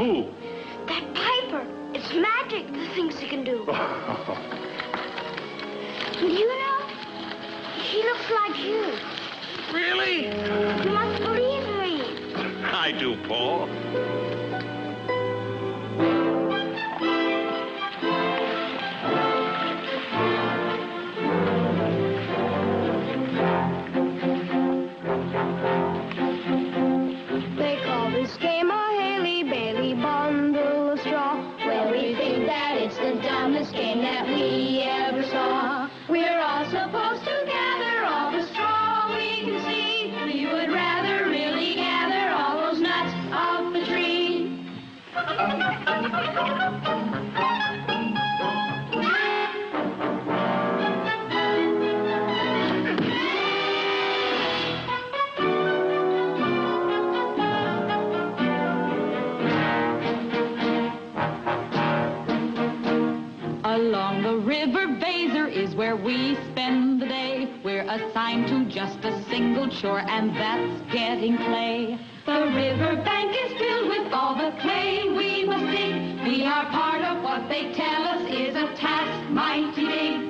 Who? That Piper. It's magic, the things he can do. You know, he looks like you. Really? You must believe me. I do, Paul. They call this game a Haley-Bailey bundle of straw. Well, we think that it's the dumbest game that we ever saw. We're all supposed to gather all the straw we can see. We would rather really gather all those nuts off the tree. Along the river Baser is where we spend the day. We're assigned to just a single chore, and that's getting clay. The river bank is filled with all the clay we must dig. We are part of what they tell us is a task mighty big.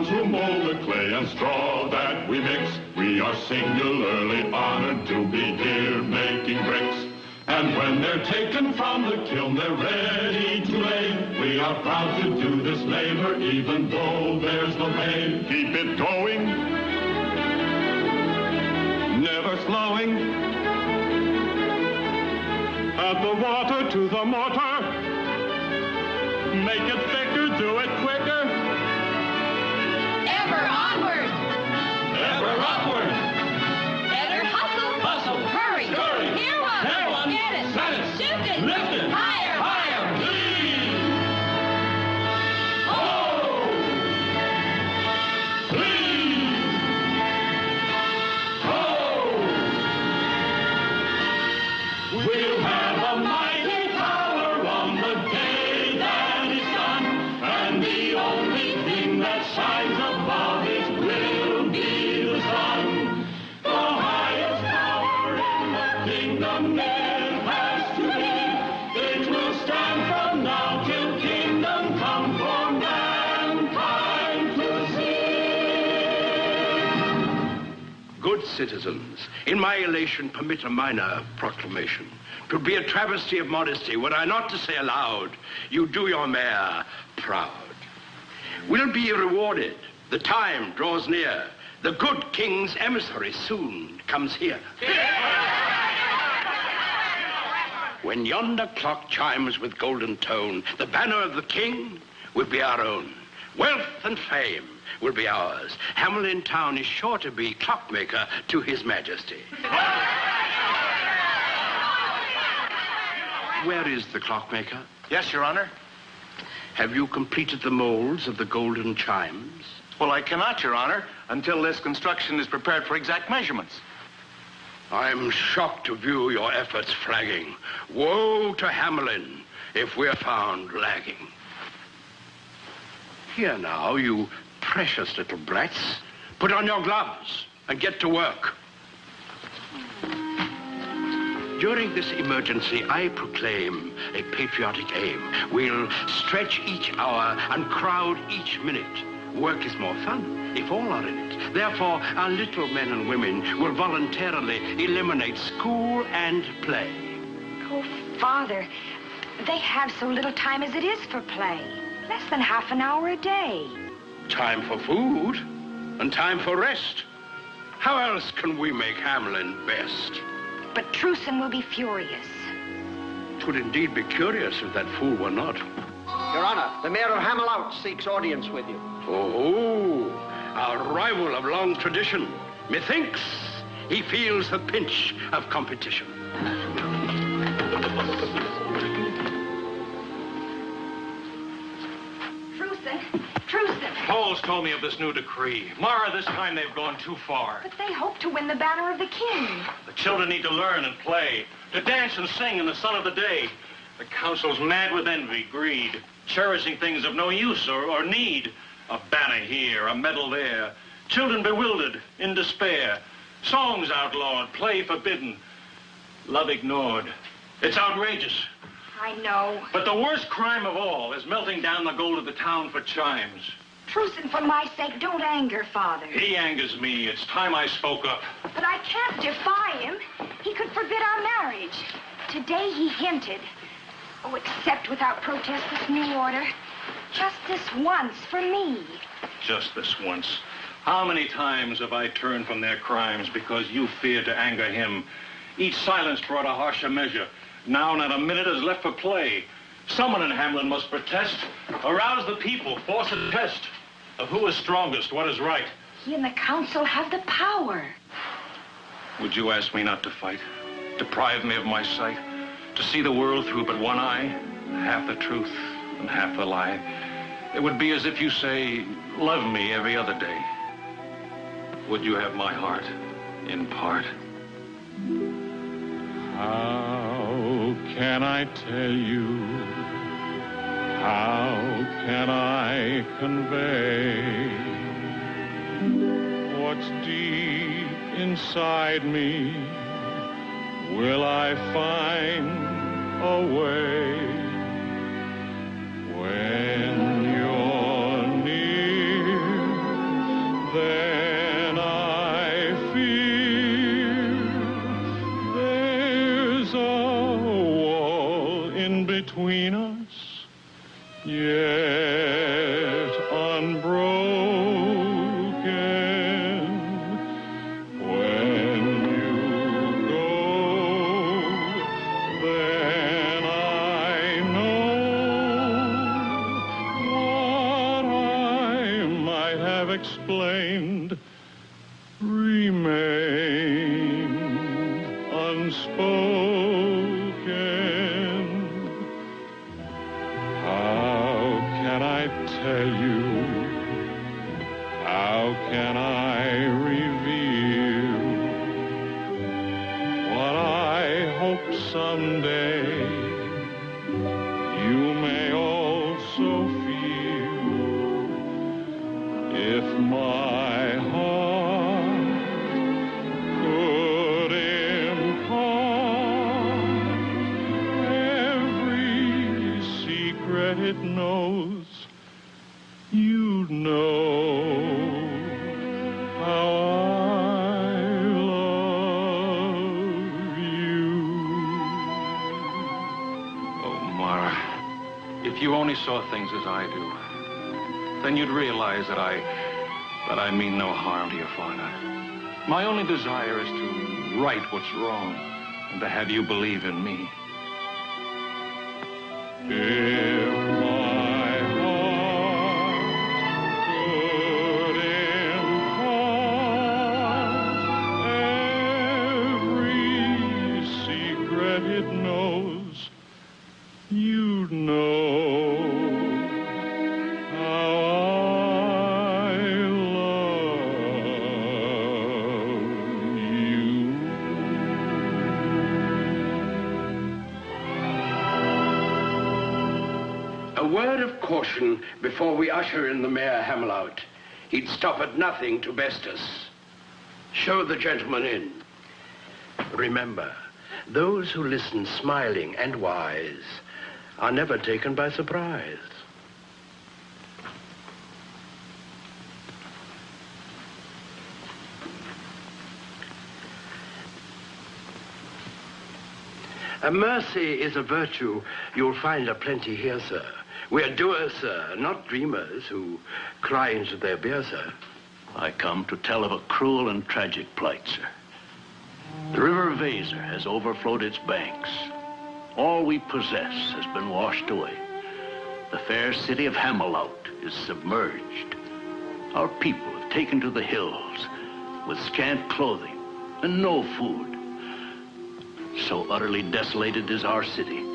Who mold the clay and straw that we mix. We are singularly honored to be here making bricks. And when they're taken from the kiln, they're ready to lay. We are proud to do this labor, even though there's no pay. Keep it going, never slowing. Add the water to the mortar. Make it thicker, do it quicker. Ever onward! Ever upward! Better hustle! Hustle! Hurry! Scurry! Hear one! Hear one! Get it! Set it! Shoot it! Lift it! Higher! Higher! Lead! Ho! Lead! Ho! We'll have a mighty power on the day that is done, and the only thing that shines above it will be the sun. The highest power in the kingdom it has to be. It will stand from now till kingdom come for mankind to see. Good citizens, in my elation, permit a minor proclamation. 'Twould be a travesty of modesty were I not to say aloud, you do your mayor proud. We'll be rewarded. The time draws near. The good king's emissary soon comes here. When yonder clock chimes with golden tone, the banner of the king will be our own. Wealth and fame will be ours. Hamelin town is sure to be clockmaker to his majesty. Where is the clockmaker? Yes, Your Honor. Have you completed the molds of the golden chimes? Well, I cannot, Your Honor, until this construction is prepared for exact measurements. I'm shocked to view your efforts flagging. Woe to Hamelin if we're found lagging. Here now, you precious little brats. Put on your gloves and get to work. During this emergency, I proclaim a patriotic aim. We'll stretch each hour and crowd each minute. Work is more fun if all are in it. Therefore, our little men and women will voluntarily eliminate school and play. Oh, Father, they have so little time as it is for play. Less than half an hour a day. Time for food and time for rest. How else can we make Hamelin best? But Truson will be furious. 'Twould indeed be curious if that fool were not. Your Honor, the mayor of Hamelin seeks audience with you. Oh, our rival of long tradition. Methinks he feels the pinch of competition. Truson, Paul's told me of this new decree. Mara, this time they've gone too far. But they hope to win the banner of the king. The children need to learn and play, to dance and sing in the sun of the day. The council's mad with envy, greed, cherishing things of no use or need. A banner here, a medal there. Children bewildered, in despair. Songs outlawed, play forbidden. Love ignored. It's outrageous. I know. But the worst crime of all is melting down the gold of the town for chimes. Truce, and for my sake, don't anger, Father. He angers me. It's time I spoke up. But I can't defy him. He could forbid our marriage. Today he hinted. Oh, accept without protest this new order. Just this once, for me. Just this once. How many times have I turned from their crimes because you feared to anger him? Each silence brought a harsher measure. Now not a minute is left for play. Someone in Hamelin must protest. Arouse the people, force a test of who is strongest, what is right. He and the council have the power. Would you ask me not to fight? Deprive me of my sight? To see the world through but one eye? Half the truth and half the lie. It would be as if you say, love me every other day. Would you have my heart in part? How can I tell you? How can I convey what's deep inside me? Will I find a way when you're near? Then I feel there's a wall in between us. Yet unbroken. When you go, then I know what I might have explained remained unspoken. How can I tell you? How can I reveal what I hope someday you may also feel? If my heart could impart every secret it knows, you'd know how I love you. Oh, Mara, if you only saw things as I do, then you'd realize that I mean no harm to your father. My only desire is to right what's wrong and to have you believe in me. If my heart could impart every secret it knows, you'd know how I love you. A word of caution before we usher in the Mayor Hamelin. He'd stop at nothing to best us. Show the gentleman in. Remember, those who listen smiling and wise are never taken by surprise. Mercy is a virtue you'll find aplenty here, sir. We're doers, sir, not dreamers who cry into their beer, sir. I come to tell of a cruel and tragic plight, sir. The river Weser has overflowed its banks. All we possess has been washed away. The fair city of Hamelin is submerged. Our people have taken to the hills with scant clothing and no food. So utterly desolated is our city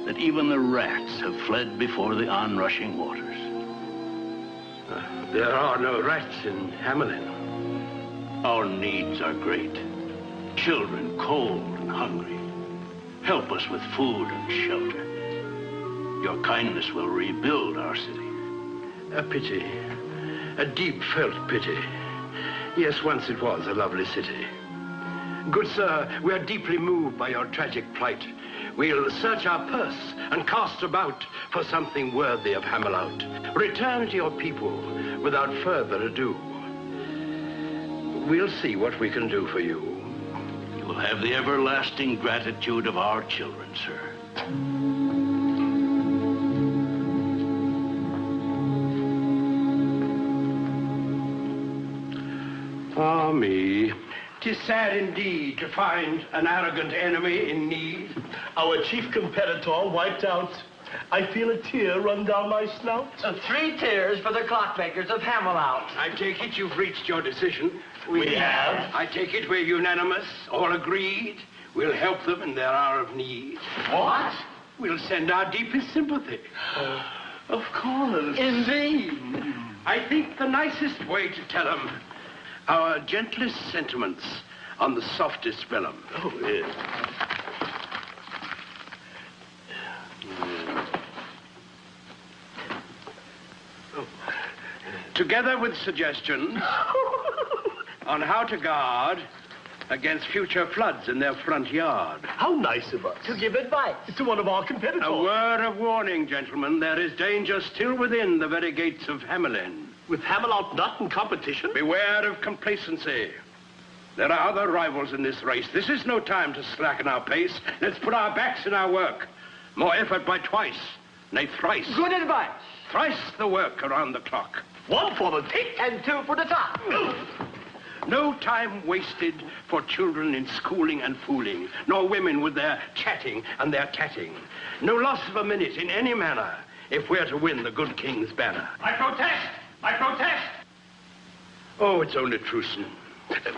that even the rats have fled before the onrushing waters. There are no rats in Hamelin. Our needs are great. Children cold and hungry. Help us with food and shelter. Your kindness will rebuild our city. A pity. A deep-felt pity. Yes, once it was a lovely city. Good sir, we are deeply moved by your tragic plight. We'll search our purse and cast about for something worthy of Hamelin. Return to your people without further ado. We'll see what we can do for you. You will have the everlasting gratitude of our children, sir. Ah, me. 'Tis sad indeed to find an arrogant enemy in need. Our chief competitor wiped out. I feel a tear run down my snout. 3 tears for the clockmakers of Hamelin. I take it you've reached your decision. We have. I take it we're unanimous, all agreed. We'll help them in their hour of need. What? We'll send our deepest sympathy. Of course. Indeed. I think the nicest way to tell them our gentlest sentiments on the softest vellum. Oh, yes. Together with suggestions on how to guard against future floods in their front yard. How nice of us. To give advice. To one of our competitors. A word of warning, gentlemen. There is danger still within the very gates of Hamelin. With Hamelin not in competition? Beware of complacency. There are other rivals in this race. This is no time to slacken our pace. Let's put our backs in our work. More effort by twice, nay thrice. Good advice. Thrice the work around the clock. 1 for the tick. And 2 for the top. No time wasted for children in schooling and fooling, nor women with their chatting and their tatting. No loss of a minute in any manner if we're to win the good king's banner. I protest! I protest! Oh, it's only Truson.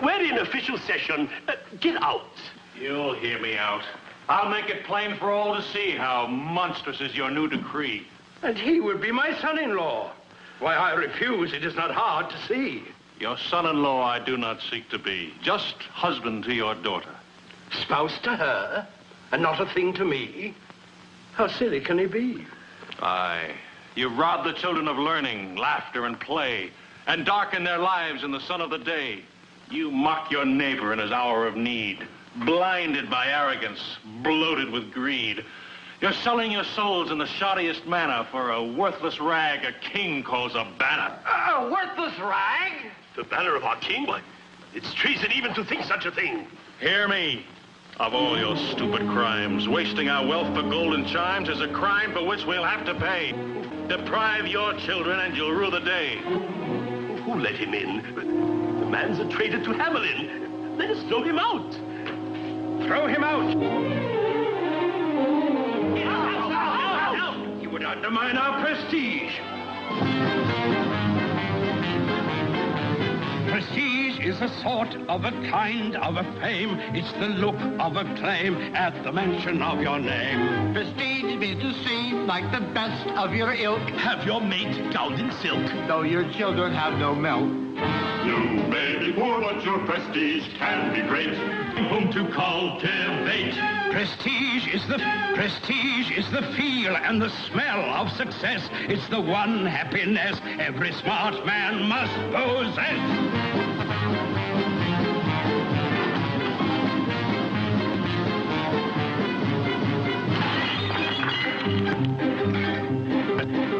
We're in official session. Get out. You'll hear me out. I'll make it plain for all to see how monstrous is your new decree. And he would be my son-in-law. Why I refuse, it is not hard to see. Your son-in-law I do not seek to be, just husband to your daughter. Spouse to her, and not a thing to me? How silly can he be? Aye, you rob the children of learning, laughter, and play, and darken their lives in the sun of the day. You mock your neighbor in his hour of need, blinded by arrogance, bloated with greed. You're selling your souls in the shoddiest manner for a worthless rag a king calls a banner. A worthless rag? The banner of our king? Why, it's treason even to think such a thing. Hear me. Of all your stupid crimes, wasting our wealth for golden chimes is a crime for which we'll have to pay. Deprive your children and you'll rue the day. Who let him in? The man's a traitor to Hamelin. Let us throw him out. Throw him out! You would undermine our prestige. Prestige is a sort of a kind of a fame. It's the look of a claim at the mention of your name. Prestige be to seem like the best of your ilk, Have your mate gowned in silk. though your children have no milk. You may be poor, but your prestige can be great. Whom to cultivate. Prestige is the feel and the smell of success. It's the one happiness every smart man must possess.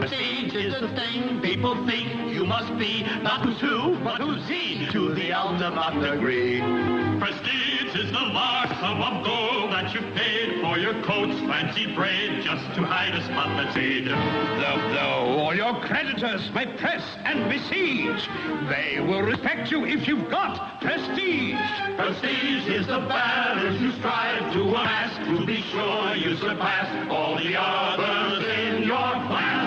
Prestige is the thing people think you must be, not who's who, but who's he, to the ultimate degree. Prestige is the mark of gold that you paid for your coat's fancy braid just to hide a spot that's age. Though all your creditors may press and besiege, they will respect you if you've got prestige. Prestige is the banners you strive to amass, to be sure you surpass all the others in your class.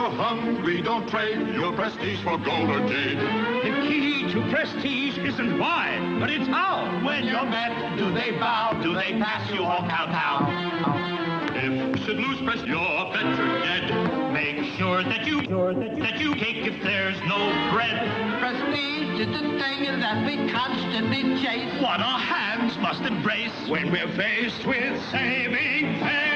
you're hungry, don't trade your prestige for gold or jade. The key to prestige isn't why, but it's how. When you're met, do they bow? Do they pass you or kowtow? If you should lose prestige, you're better dead. Make sure that you take if there's no bread. Prestige is the thing that we constantly chase. What our hands must embrace When we're faced with saving faith.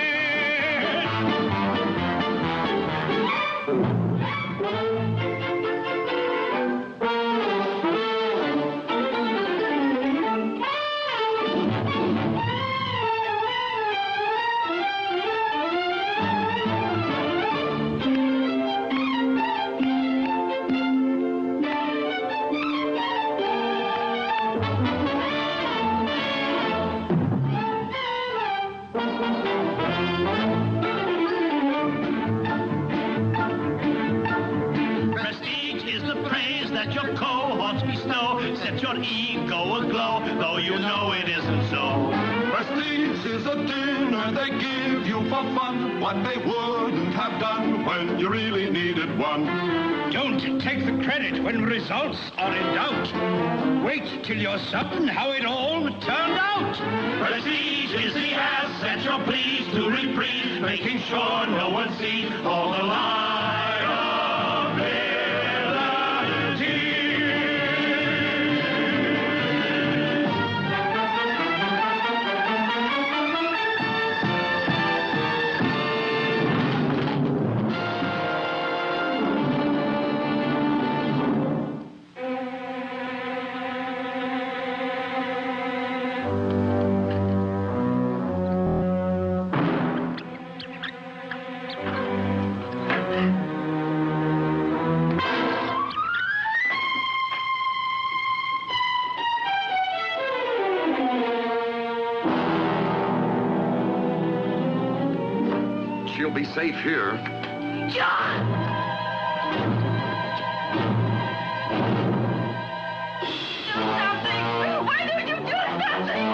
Prestige is the praise that your cohorts bestow. Set your ego aglow, though you know it isn't so. Prestige is a dinner they give you for fun, what they wouldn't have done when you really needed one. Don't take the credit when results are in doubt. Wait till you're certain how it all turned out. Prestige is the asset you're pleased to reprise, making sure no one sees all the liability. She'll be safe here. John! Do something! Why don't you do something?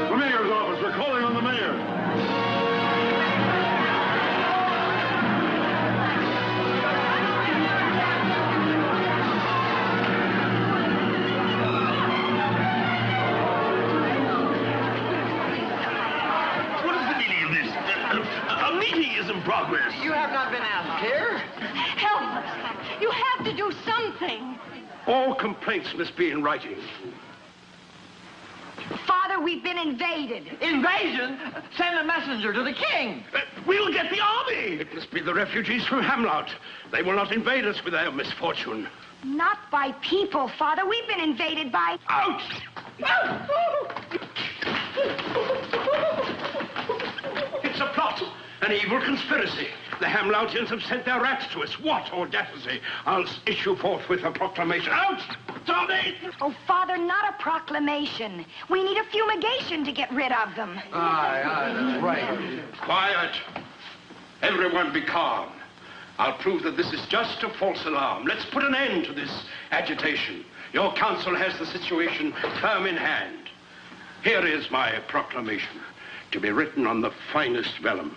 The mayor's office. We're calling on the mayor. What is the meaning of this? A meeting is in progress. You have not been asked here. Help us! You have to do something! All complaints must be in writing. Father, we've been invaded. Invasion? Send a messenger to the king. We'll get the army. It must be the refugees from Hamelin. They will not invade us with their misfortune. Not by people, Father. We've been invaded by... Out! It's a plot, an evil conspiracy. The Hamloutians have sent their rats to us. What audacity! I'll issue forth with a proclamation. Out! Tommy! Oh, Father, not a proclamation. We need a fumigation to get rid of them. Aye, that's right. Quiet. Everyone be calm. I'll prove that this is just a false alarm. Let's put an end to this agitation. Your council has the situation firm in hand. Here is my proclamation, to be written on the finest vellum.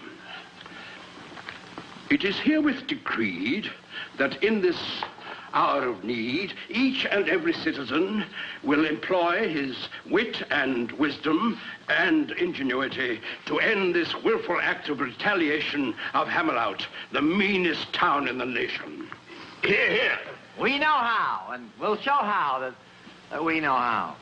It is herewith decreed that in this hour of need, each and every citizen will employ his wit and wisdom and ingenuity to end this willful act of retaliation of Hamelin, the meanest town in the nation. Hear, hear. We know how, and we'll show how that we know how.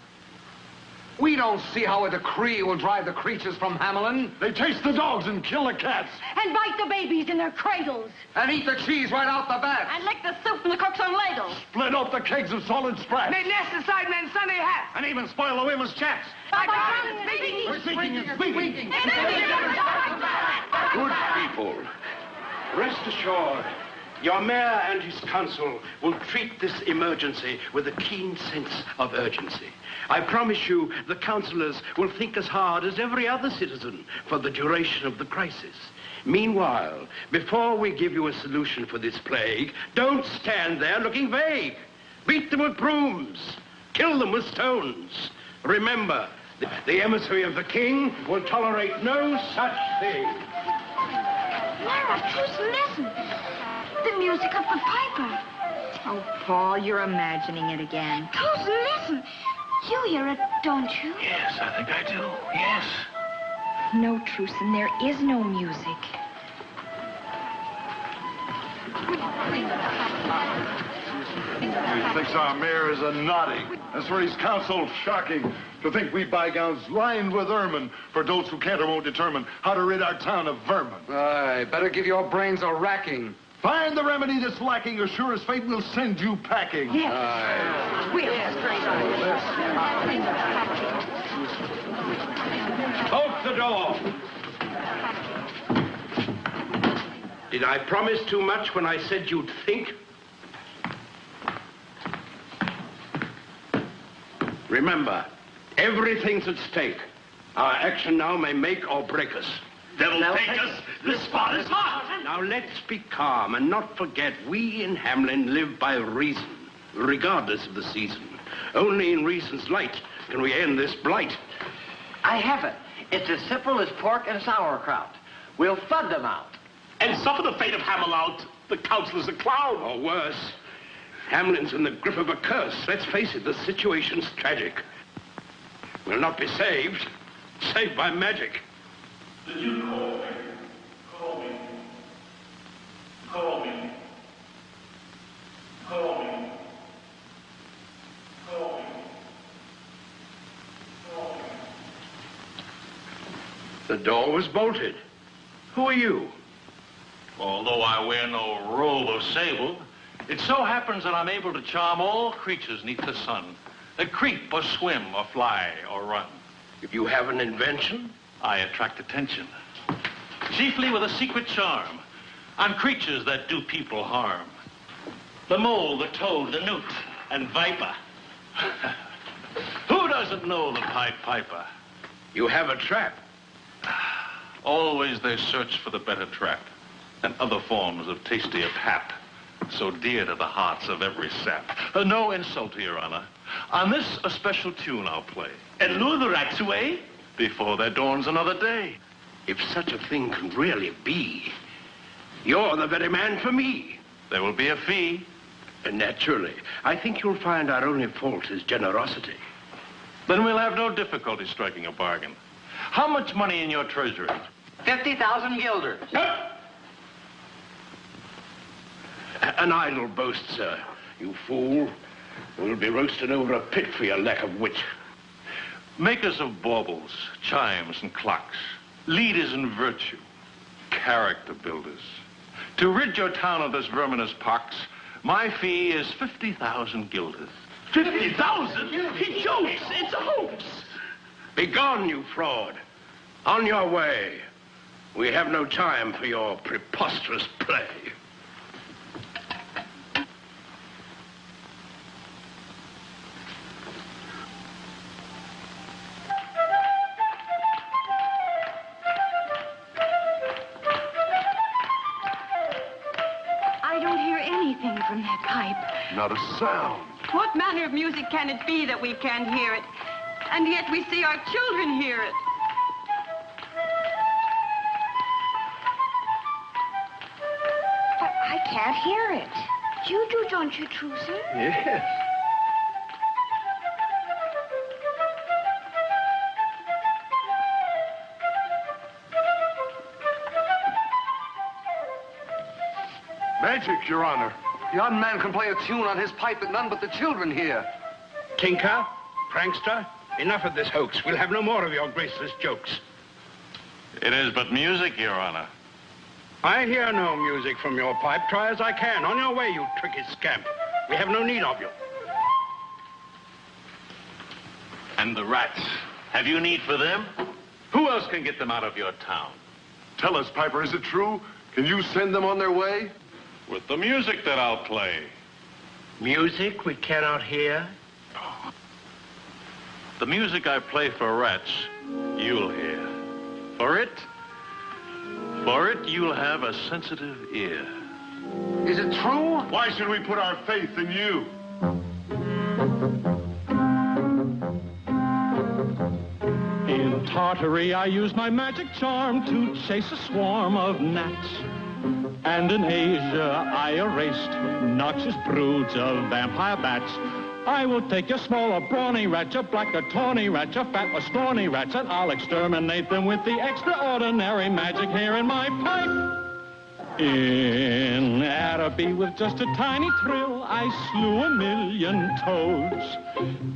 We don't see how a decree will drive the creatures from Hamelin. They chase the dogs and kill the cats. And bite the babies in their cradles. And eat the cheese right out the back. And lick the soup from the cook's own ladle. Split up the kegs of solid sprats. They nest inside men's Sunday hats. And even spoil the women's chats. We're speaking and speaking. Good people, rest assured, your mayor and his council will treat this emergency with a keen sense of urgency. I promise you the councillors will think as hard as every other citizen for the duration of the crisis. Meanwhile, before we give you a solution for this plague, don't stand there looking vague. Beat them with brooms. Kill them with stones. Remember, the emissary of the king will tolerate no such thing. Lara, just listen. The music of the piper. Oh, Paul, you're imagining it again. Just listen. You hear it, don't you? Yes, I think I do. Yes. No, Truson, there is no music. He thinks our mayor is a noddy. That's for his council shocking. To think we bygowns lined with ermine for those who can't or won't determine how to rid our town of vermin. Aye, better give your brains a racking. Find the remedy that's lacking, or sure as fate will send you packing. Yes. Bolt the door. Did I promise too much when I said you'd think? Remember, everything's at stake. Our action now may make or break us. Devil take us, this spot is hot. Now let's be calm and not forget we in Hamelin live by reason, regardless of the season. Only in reason's light can we end this blight. I have it. It's as simple as pork and sauerkraut. We'll flood them out. And suffer the fate of Hamelin, the councillors of Claude. Or worse, Hamelin's in the grip of a curse. Let's face it, the situation's tragic. We'll not be saved by magic. Did you call me? Call me. Call me. Call me. Call me. Call me. The door was bolted. Who are you? Although I wear no robe of sable, it so happens that I'm able to charm all creatures neath the sun, that creep or swim or fly or run. If you have an invention? I attract attention, chiefly with a secret charm, on creatures that do people harm. The mole, the toad, the newt, and viper. Who doesn't know the Pied Piper? You have a trap. Always they search for the better trap, and other forms of tastier pap, so dear to the hearts of every sap. No insult to your honor. On this, a special tune I'll play, and lure the rats away before there dawns another day. If such a thing can really be, you're the very man for me. There will be a fee. Naturally. I think you'll find our only fault is generosity. Then we'll have no difficulty striking a bargain. How much money in your treasury? 50,000 guilders. An idle boast, sir. You fool. We'll be roasted over a pit for your lack of wit. Makers of baubles, chimes, and clocks, leaders in virtue, character builders. To rid your town of this verminous pox, my fee is 50,000 guilders. 50,000? He jokes. It's a hoax. Begone, you fraud. On your way. We have no time for your preposterous play. I don't hear anything from that pipe. Not a sound. What manner of music can it be that we can't hear it? And yet we see our children hear it. But I can't hear it. You do, don't you, Truson? Yes. Magic, Your Honor. The odd man can play a tune on his pipe that none but the children hear. Tinker? Prankster? Enough of this hoax. We'll have no more of your graceless jokes. It is but music, Your Honor. I hear no music from your pipe. Try as I can. On your way, you tricky scamp. We have no need of you. And the rats. Have you need for them? Who else can get them out of your town? Tell us, Piper, is it true? Can you send them on their way? With the music that I'll play. Music we cannot hear? The music I play for rats, you'll hear. For it, you'll have a sensitive ear. Is it true? Why should we put our faith in you? In Tartary, I used my magic charm to chase a swarm of gnats. And in Asia, I erased noxious broods of vampire bats. I will take your small or brawny rat, your black or tawny rat, your fat or scrawny rats, and I'll exterminate them with the extraordinary magic here in my pipe. In Araby, with just a tiny thrill, I slew 1,000,000 toads.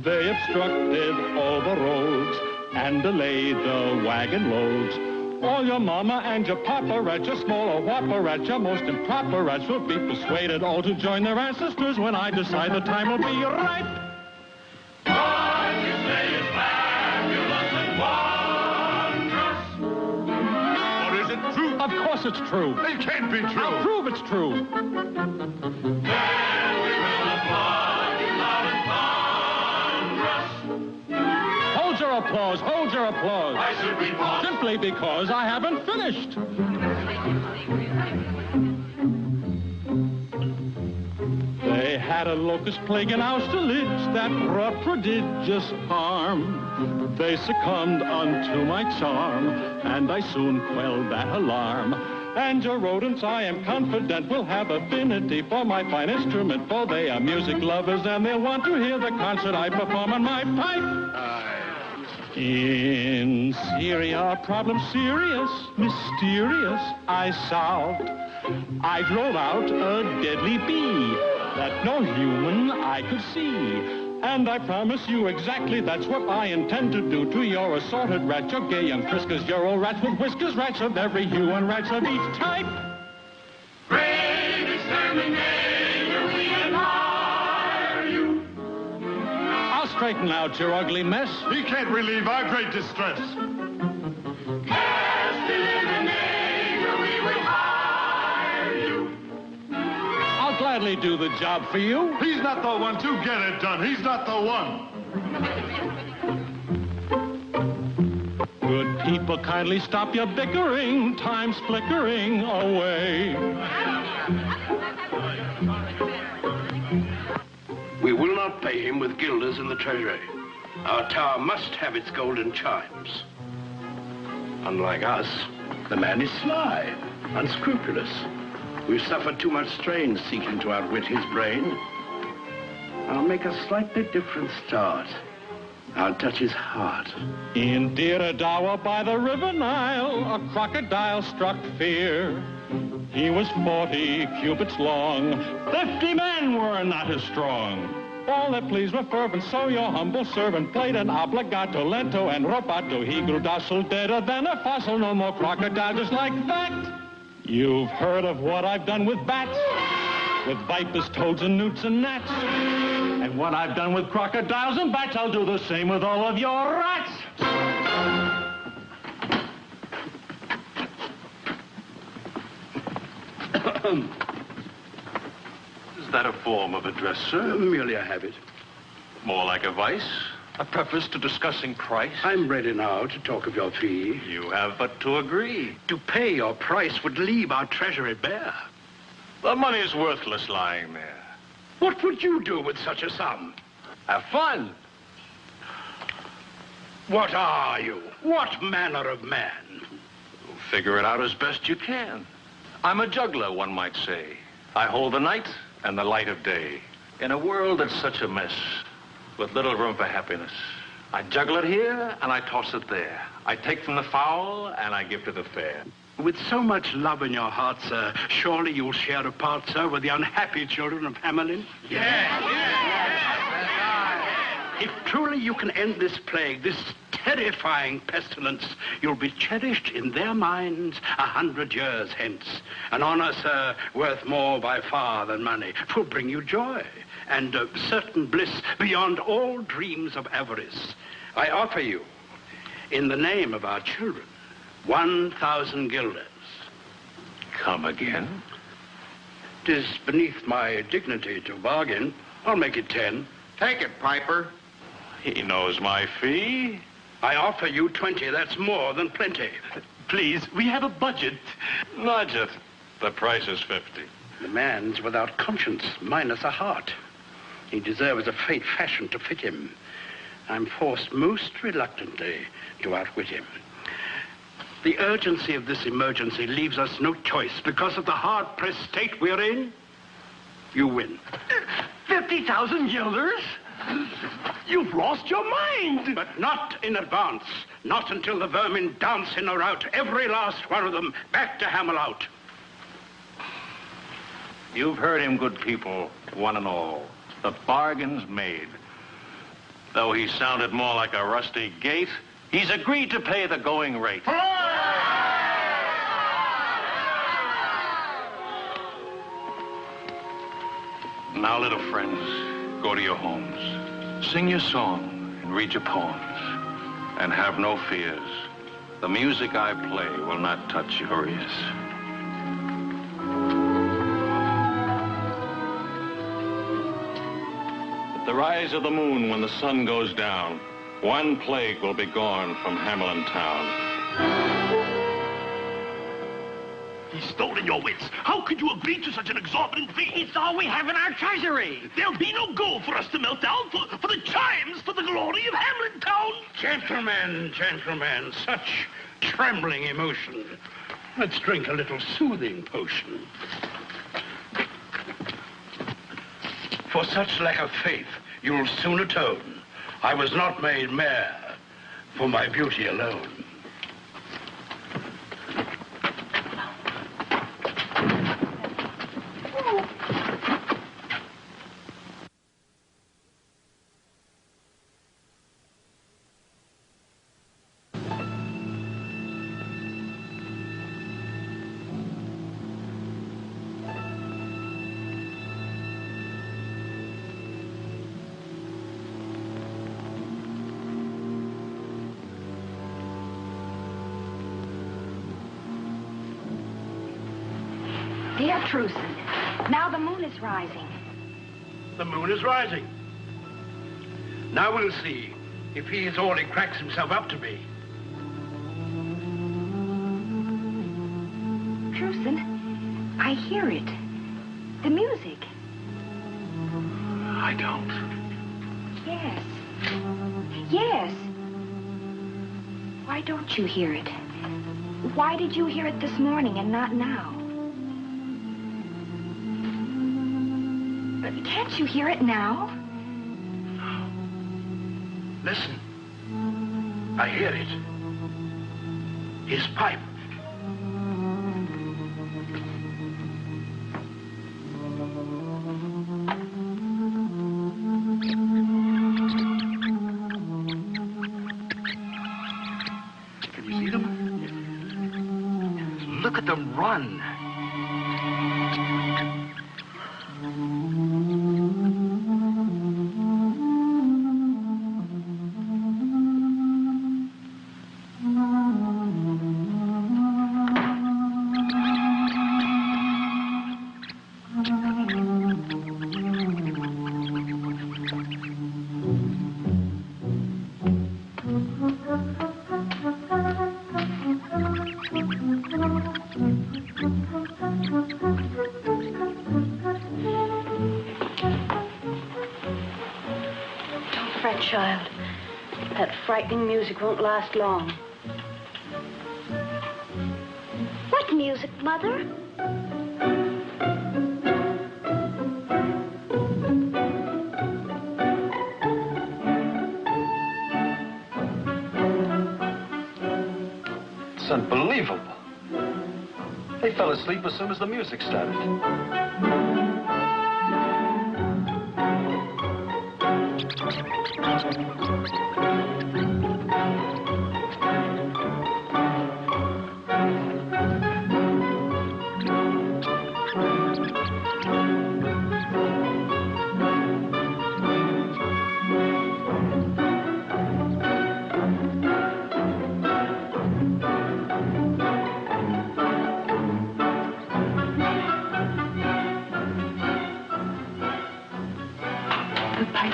They obstructed all the roads and delayed the wagon loads. All your mama and your papa rats, your small or whopper rats, your most improper rats will be persuaded all to join their ancestors when I decide the time will be ripe. What you say is fabulous and wondrous. Or is it true? Of course it's true. It can't be true. I'll prove it's true. Then we will applaud you loud and thunderous. Hold your applause, hold your applause. Why should we pause? Simply because I haven't finished. They had a locust plague in Austerlitz that wrought prodigious harm. They succumbed unto my charm, and I soon quelled that alarm. And your rodents, I am confident, will have affinity for my fine instrument, for they are music lovers, and they'll want to hear the concert I perform on my pipe. In Syria, a problem serious, mysterious, I solved. I drove out a deadly bee that no human eye could see. And I promise you exactly that's what I intend to do to your assorted rat, your gay young friskers, your old rats with whiskers, rats of every hue and rats of each type. Great exterminator, we admire you. I'll straighten out your ugly mess. He can't relieve our great distress. As eliminator, we will hire you. I'll gladly do the job for you. He's not the one to get it done. He's not the one. Good people, kindly stop your bickering. Time's flickering away. We will not pay him with guilders in the treasury. Our tower must have its golden chimes. Unlike us, the man is sly, unscrupulous. We've suffered too much strain seeking to outwit his brain. I'll make a slightly different start. I'll touch his heart. In Diradawa by the river Nile, a crocodile struck fear. He was 40 cubits long. 50 men were not as strong. All that pleased were fervent, so your humble servant played an obligato, lento, and rubato. He grew docile, deader than a fossil, no more crocodile, just like that. You've heard of what I've done with bats, with vipers, toads, and newts, and gnats. And what I've done with crocodiles and bats, I'll do the same with all of your rats. Is that a form of address, sir? Merely a habit. More like a vice? A preface to discussing price? I'm ready now to talk of your fee. You have but to agree. To pay your price would leave our treasury bare. The money's worthless lying there. What would you do with such a sum? Have fun. What are you? What manner of man? Figure it out as best you can. I'm a juggler, one might say. I hold the night and the light of day. In a world that's such a mess, with little room for happiness, I juggle it here and I toss it there. I take from the foul and I give to the fair. With so much love in your heart, sir, surely you'll share a part, sir, with the unhappy children of Hamelin? Yes. If truly you can end this plague, this terrifying pestilence, you'll be cherished in their minds 100 years hence. An honor, sir, worth more by far than money. 'Twill bring you joy and certain bliss beyond all dreams of avarice. I offer you, in the name of our children, 1,000 guilders. Come again? 'Tis beneath my dignity to bargain. I'll make it 10. Take it, Piper. He knows my fee. I offer you 20. That's more than plenty. Please, we have a budget. Nudge it. The price is 50. The man's without conscience, minus a heart. He deserves a fate fashioned to fit him. I'm forced most reluctantly to outwit him. The urgency of this emergency leaves us no choice. Because of the hard-pressed state we're in, you win. 50,000 guilders? You've lost your mind. But not in advance. Not until the vermin dance in or out, every last one of them, back to Hamelin. You've heard him, good people, one and all. The bargain's made. Though he sounded more like a rusty gate, he's agreed to pay the going rate. Now, little friends, go to your homes. Sing your song and read your poems. And have no fears. The music I play will not touch your ears. At the rise of the moon, when the sun goes down, one plague will be gone from Hamelin town. He's stolen your wits. How could you agree to such an exorbitant fee? It's all we have in our treasury. There'll be no gold for us to melt down for the chimes, for the glory of Hamelin town. Gentlemen, gentlemen, such trembling emotion. Let's drink a little soothing potion. For such lack of faith, you'll soon atone. I was not made mayor for my beauty alone. Dear Truson, now the moon is rising. The moon is rising. Now we'll see if he is all he cracks himself up to be. Truson, I hear it. The music. I don't. Yes. Yes. Why don't you hear it? Why did you hear it this morning and not now? Can't you hear it now? Listen. I hear it. His pipe. Can you see them? Look at them run. Child, that frightening music won't last long. What music, Mother? It's unbelievable. They fell asleep as soon as the music started.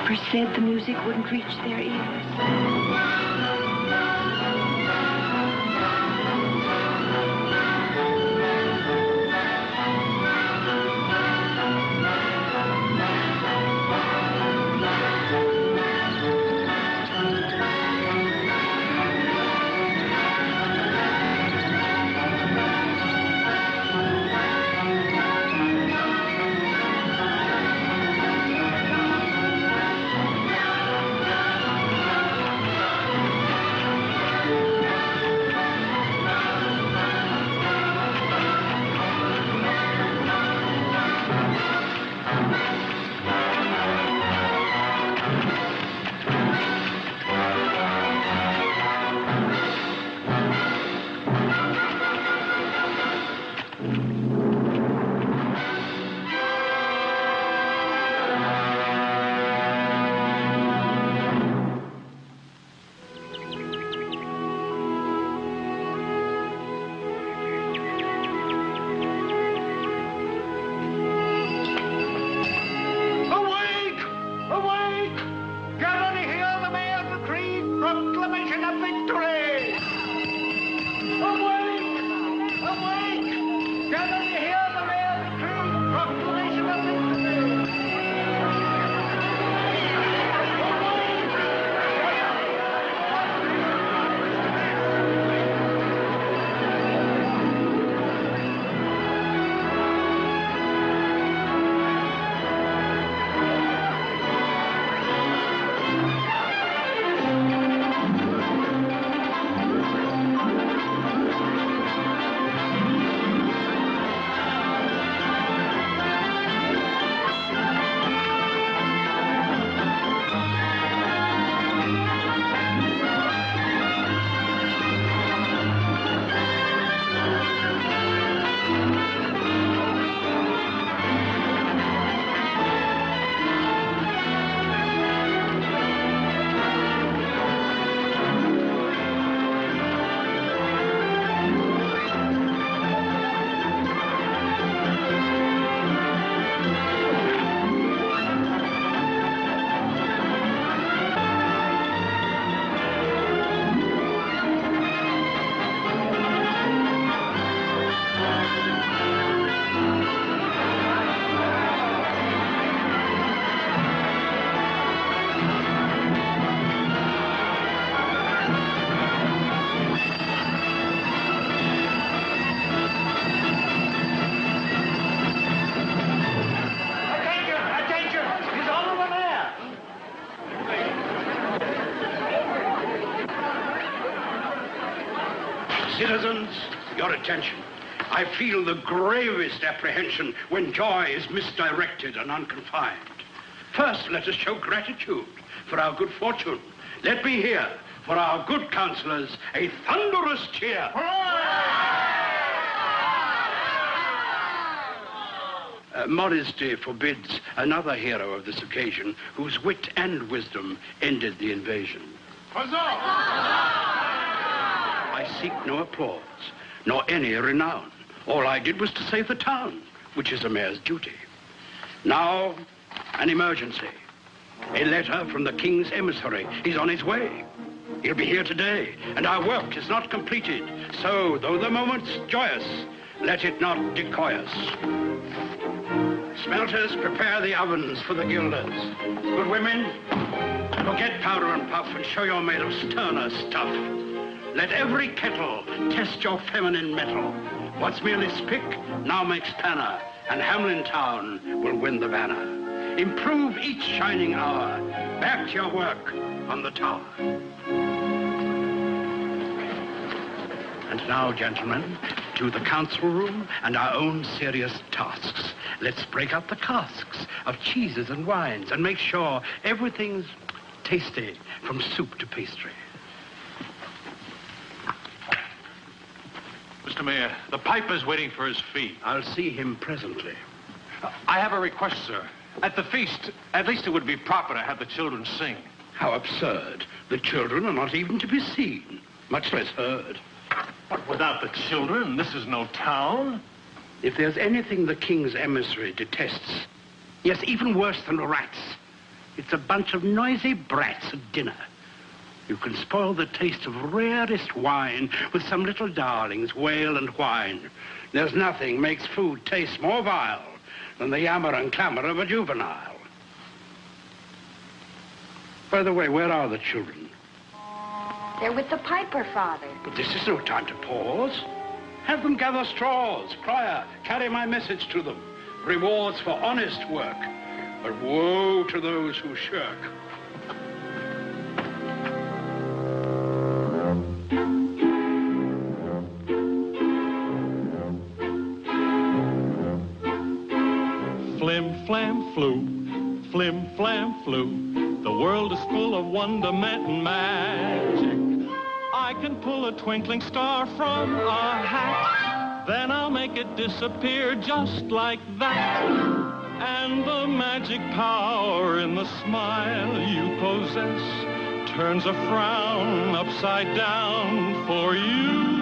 never said the music wouldn't reach their ears. Citizens, your attention. I feel the gravest apprehension when joy is misdirected and unconfined. First, let us show gratitude for our good fortune. Let me hear, for our good counselors, a thunderous cheer. Modesty forbids another hero of this occasion whose wit and wisdom ended the invasion. I seek no applause, nor any renown. All I did was to save the town, which is a mayor's duty. Now, an emergency. A letter from the king's emissary. He's on his way. He'll be here today, and our work is not completed. So, though the moment's joyous, let it not decoy us. Smelters, prepare the ovens for the gilders. Good women, forget powder and puff and show you're made of sterner stuff. Let every kettle test your feminine mettle. What's merely spick now makes panna, and Hamelin town will win the banner. Improve each shining hour. Back to your work on the tower. And now, gentlemen, to the council room and our own serious tasks. Let's break out the casks of cheeses and wines and make sure everything's tasty from soup to pastry. Mr. Mayor, the piper's waiting for his fee. I'll see him presently. I have a request, sir. At the feast, at least it would be proper to have the children sing. How absurd. The children are not even to be seen, much less heard. But without the children, this is no town. If there's anything the king's emissary detests, yes, even worse than rats, It's a bunch of noisy brats at dinner. You can spoil the taste of rarest wine with some little darlings wail and whine. There's nothing makes food taste more vile than the yammer and clamor of a juvenile. By the way, where are the children? They're with the piper, Father. But this is no time to pause. Have them gather straws. Crier, carry my message to them. Rewards for honest work, but woe to those who shirk. Flim, flam, flu, flim, flam, flu. The world is full of wonderment and magic. I can pull a twinkling star from a hat, then I'll make it disappear just like that. And the magic power in the smile you possess turns a frown upside down for you.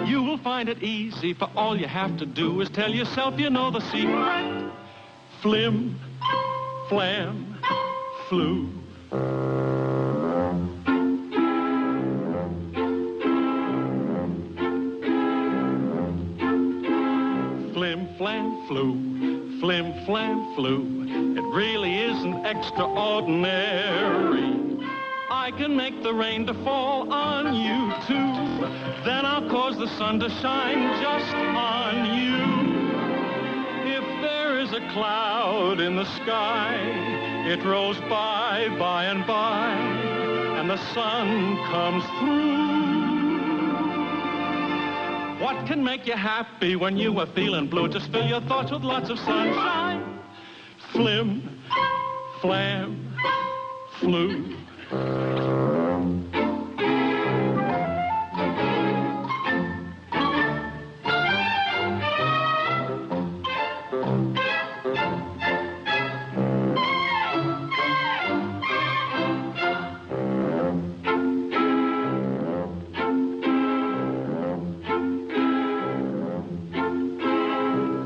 You will find it easy, for all you have to do is tell yourself you know the secret. Flim, flam, flu. Flim, flam, flu, flim, flam, flu. It really isn't extraordinary. I can make the rain to fall on you, too. Then I'll cause the sun to shine just on you. If there is a cloud in the sky, it rolls by and by, and the sun comes through. What can make you happy when you are feeling blue? Just fill your thoughts with lots of sunshine. Flim, flam, flu.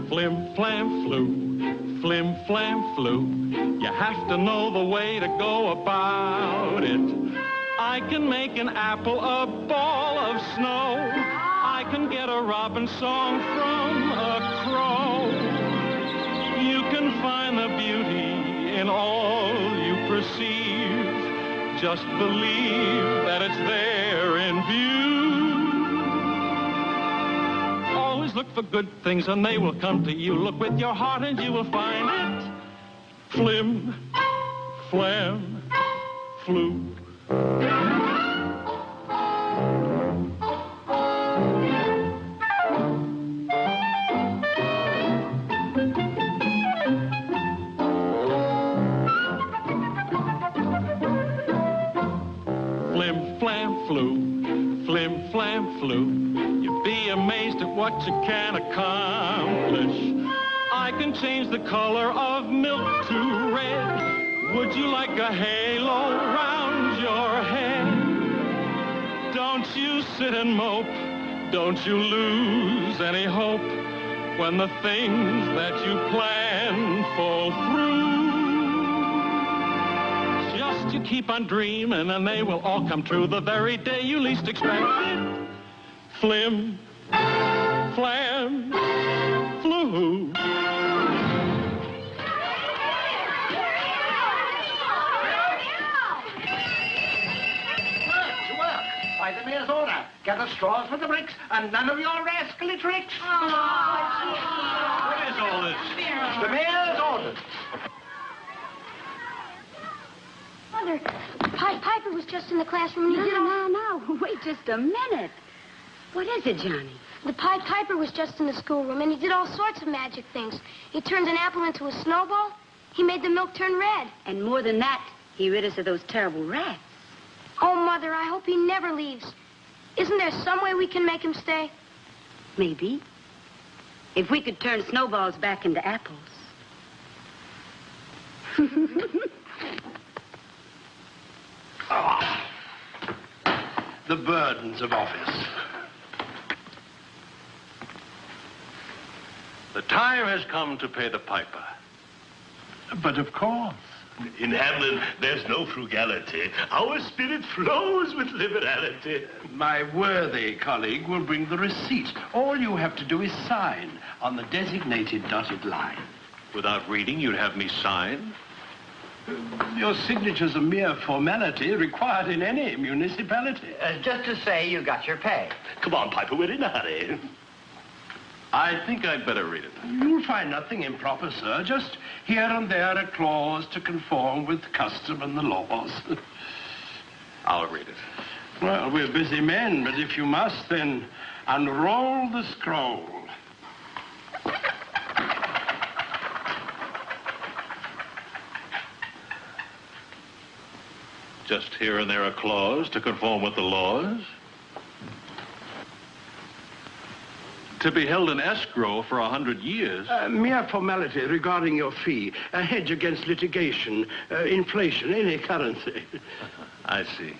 Flim, flam, flu, flim, flam, flu. You have to know the way to go about it. I can make an apple a ball of snow. I can get a robin song from a crow. You can find the beauty in all you perceive. Just believe that it's there in view. Always look for good things and they will come to you. Look with your heart and you will find it. Flim, flam, flu. Flim, flam, flu, flim, flam, flu. You'd be amazed at what you can accomplish. I can change the color of milk to red. Would you like a halo round your head? Don't you sit and mope. Don't you lose any hope when the things that you plan fall through. Just you keep on dreaming and they will all come true the very day you least expect it. Flim, flam, flu. By the mayor's order, gather straws for the bricks, and none of your rascally tricks. What is all this? The mayor's orders. Mother, Piper was just in the classroom and he did all... No. Wait just a minute. What is it, Johnny? The Piper was just in the schoolroom and he did all sorts of magic things. He turned an apple into a snowball. He made the milk turn red. And more than that, he rid us of those terrible rats. Oh, Mother, I hope he never leaves. Isn't there some way we can make him stay? Maybe. If we could turn snowballs back into apples. The burdens of office. The time has come to pay the piper. But of course. In Hamelin, there's no frugality. Our spirit flows with liberality. My worthy colleague will bring the receipt. All you have to do is sign on the designated dotted line. Without reading, you'd have me sign? Your signature's a mere formality required in any municipality. Just to say you got your pay. Come on, Piper, we're in a hurry. I think I'd better read it. You'll find nothing improper, sir. Just here and there a clause to conform with custom and the laws. I'll read it. Well, we're busy men, but if you must, then unroll the scroll. Just here and there a clause to conform with the laws. To be held in escrow for 100 years. Mere formality regarding your fee. A hedge against litigation, inflation, any currency. I see.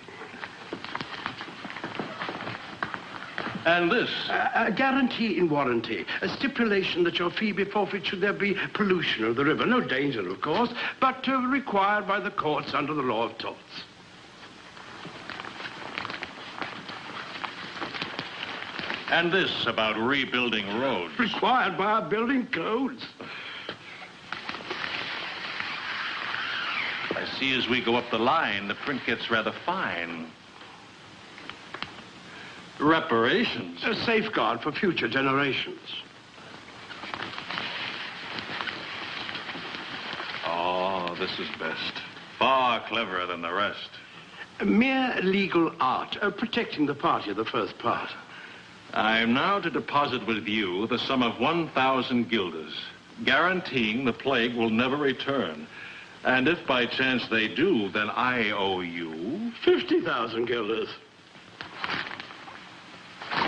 And this? A guarantee in warranty. A stipulation that your fee be forfeit should there be pollution of the river. No danger, of course, but required by the courts under the law of torts. And this about rebuilding roads. Required by our building codes. I see as we go up the line, the print gets rather fine. Reparations. A safeguard for future generations. Oh, this is best. Far cleverer than the rest. A mere legal art, protecting the party of the first part. I am now to deposit with you the sum of 1,000 guilders, guaranteeing the plague will never return. And if by chance they do, then I owe you 50,000 guilders.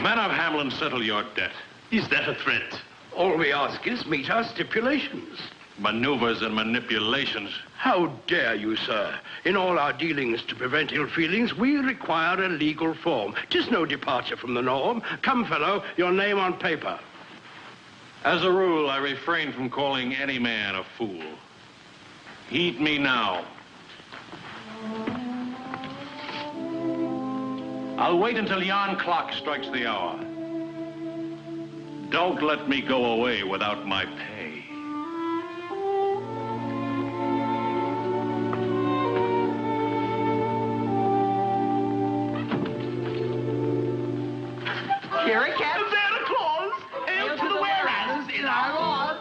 Men of Hamelin, settle your debt. Is that a threat? All we ask is meet our stipulations. Maneuvers and manipulations. How dare you, sir? In all our dealings to prevent ill feelings, we require a legal form. 'Tis no departure from the norm. Come, fellow, your name on paper. As a rule, I refrain from calling any man a fool. Heed me now. I'll wait until yon clock strikes the hour. Don't let me go away without my pay. Here it comes. There, a clause. Hail to the whereas in our laws.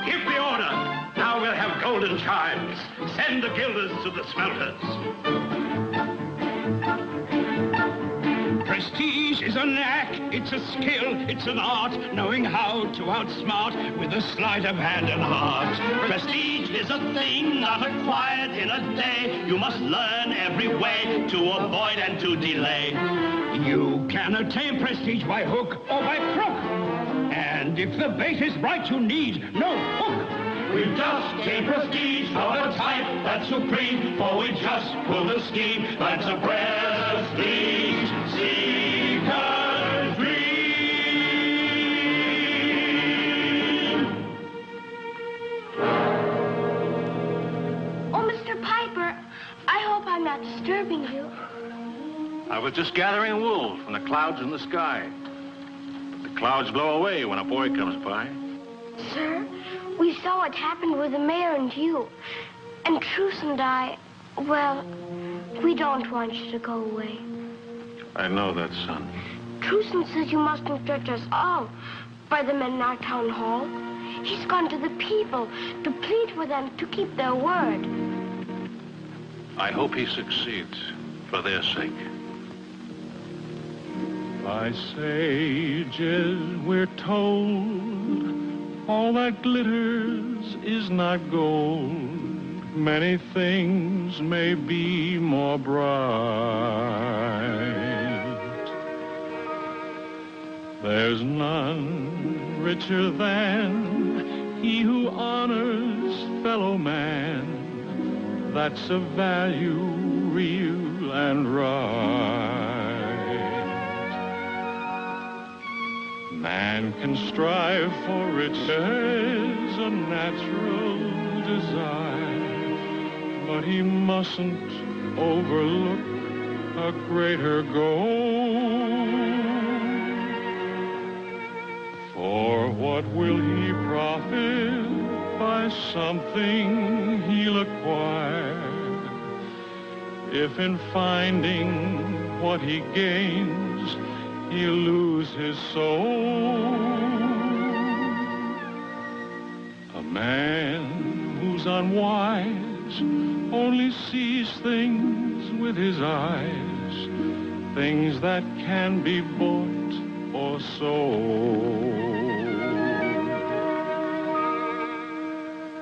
Give the order. Now we'll have golden chimes. Send the guilders to the smelters. Prestige is a knack, it's a skill, it's an art, knowing how to outsmart with a sleight of hand and heart. Prestige is a thing not acquired in a day. You must learn every way to avoid and to delay. You can attain prestige by hook or by crook. And if the bait is right, you need no hook. We just gain prestige for the type that's supreme, for we just pull the scheme that's a prestige seeker's dream. Oh, Mr. Piper, I hope I'm not disturbing you. I was just gathering wool from the clouds in the sky. But the clouds blow away when a boy comes by. Sir, we saw what happened with the mayor and you. And Truce and I, well, we don't want you to go away. I know that, son. Truce says you mustn't judge us all by the men in our town hall. He's gone to the people to plead with them to keep their word. I hope he succeeds for their sake. By sages we're told, all that glitters is not gold. Many things may be more bright. There's none richer than he who honors fellow man. That's a value real and right. Man can strive for riches, a natural desire, but he mustn't overlook a greater goal. For what will he profit by something he'll acquire if in finding what he gains he'll lose his soul? A man who's unwise only sees things with his eyes, things that can be bought or sold.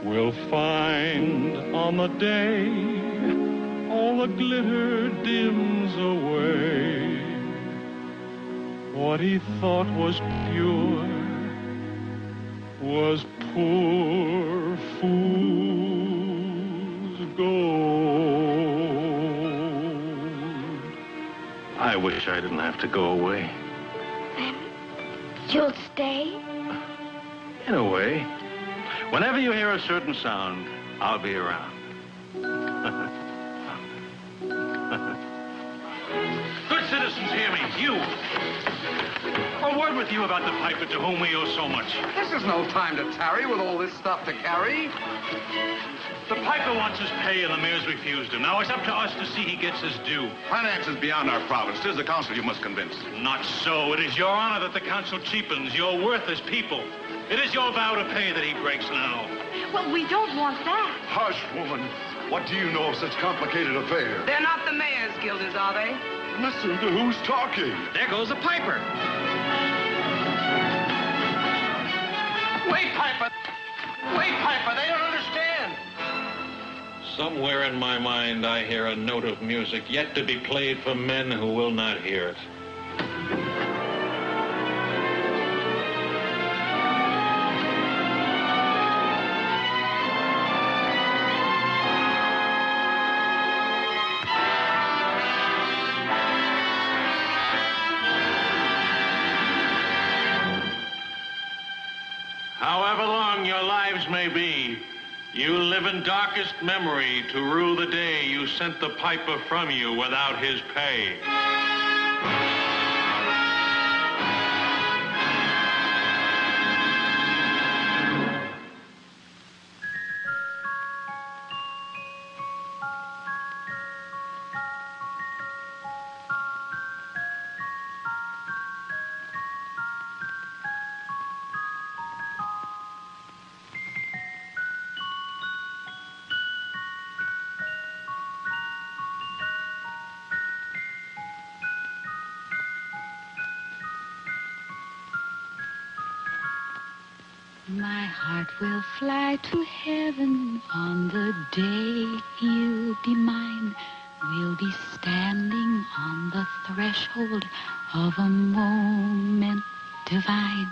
We'll find on the day all the glitter dims away. What he thought was pure was poor fool's gold. I wish I didn't have to go away. Then you'll stay? In a way. Whenever you hear a certain sound, I'll be around. Good citizens, hear me. You. A word with you about the piper to whom we owe so much. This is no time to tarry with all this stuff to carry. The piper wants his pay and the mayor's refused him. Now it's up to us to see he gets his due. Finance is beyond our province. 'Tis the council you must convince. Not so. It is your honor that the council cheapens, your worth as people. It is your vow to pay that he breaks now. Well, we don't want that. Hush, woman. What do you know of such complicated affairs? They're not the mayor's guilders, are they? Listen to who's talking. There goes the piper. Wait, Piper! Wait, Piper, they don't understand. Somewhere in my mind, I hear a note of music yet to be played for men who will not hear it. However long your lives may be, you live in darkest memory to rue the day you sent the piper from you without his pay. My heart will fly to heaven on the day you'll be mine. We'll be standing on the threshold of a moment divine.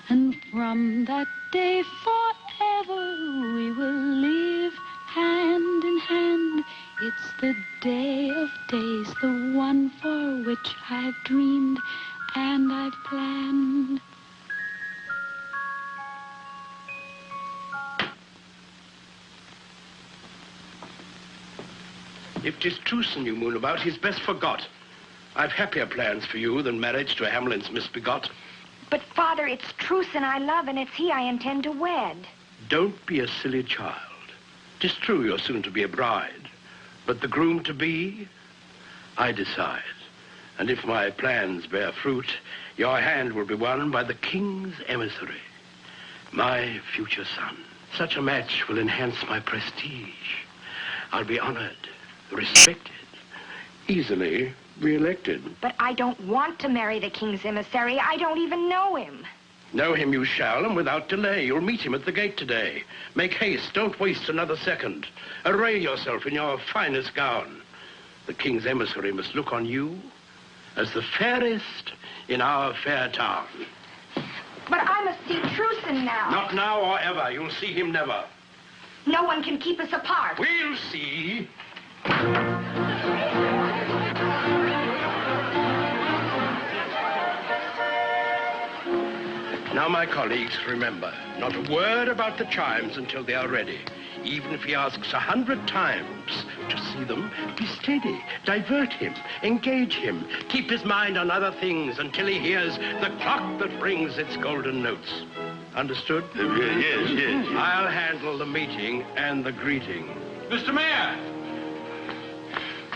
And from that day forever we will live hand in hand. It's the day of days, the one for which I've dreamed and I've planned. If 'tis truce and you moon about, he's best forgot. I've happier plans for you than marriage to Hamelin's misbegot. But, Father, it's Truson I love, and it's he I intend to wed. Don't be a silly child. 'Tis true you're soon to be a bride, but the groom-to-be, I decide. And if my plans bear fruit, your hand will be won by the king's emissary, my future son. Such a match will enhance my prestige. I'll be honored, respected, easily re-elected. But I don't want to marry the king's emissary. I don't even know him. Know him you shall, and without delay. You'll meet him at the gate today. Make haste, don't waste another second. Array yourself in your finest gown. The king's emissary must look on you as the fairest in our fair town. But I must see Truson now. Not now or ever. You'll see him never. No one can keep us apart. We'll see. Now, my colleagues, remember, not a word about the chimes until they are ready. Even if he asks 100 times to see them, be steady, divert him, engage him, keep his mind on other things until he hears the clock that rings its golden notes. Understood? Yes. I'll handle the meeting and the greeting. Mr. Mayor!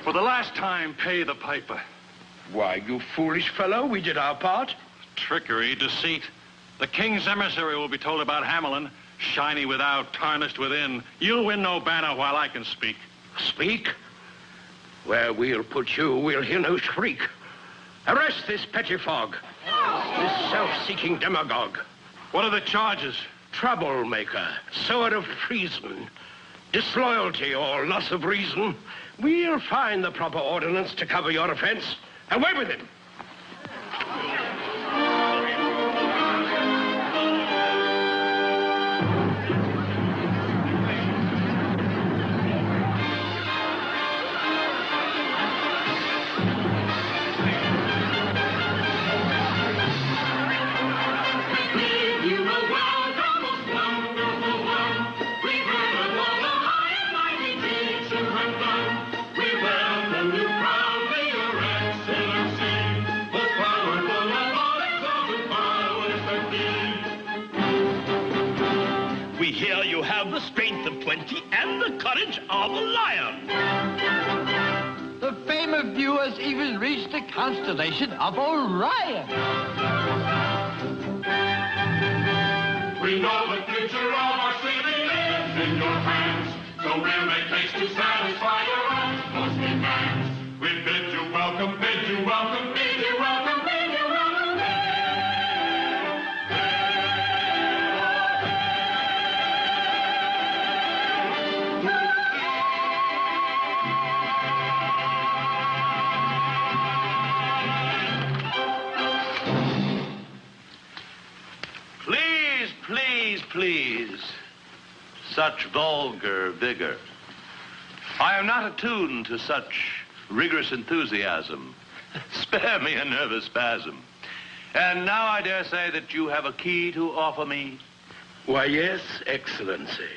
For the last time, pay the piper. Why, you foolish fellow, we did our part. Trickery, deceit. The king's emissary will be told about Hamelin. Shiny without, tarnished within. You'll win no banner while I can speak. Speak? Where we'll put you, we'll hear no shriek. Arrest this pettifog, this self-seeking demagogue. What are the charges? Troublemaker, sower of treason, disloyalty or loss of reason. We'll find the proper ordinance to cover your offense. Away with him. The strength of 20 and the courage of a lion. The fame of you has even reached the constellation of Orion. We know the future of our city lives in your hands, so we'll make haste to satisfy your utmost demands. We bid you welcome, bid you welcome, bid you welcome, bid you welcome. Please, such vulgar vigor. I am not attuned to such rigorous enthusiasm. Spare me a nervous spasm. And now I dare say that you have a key to offer me. Why, yes, Excellency.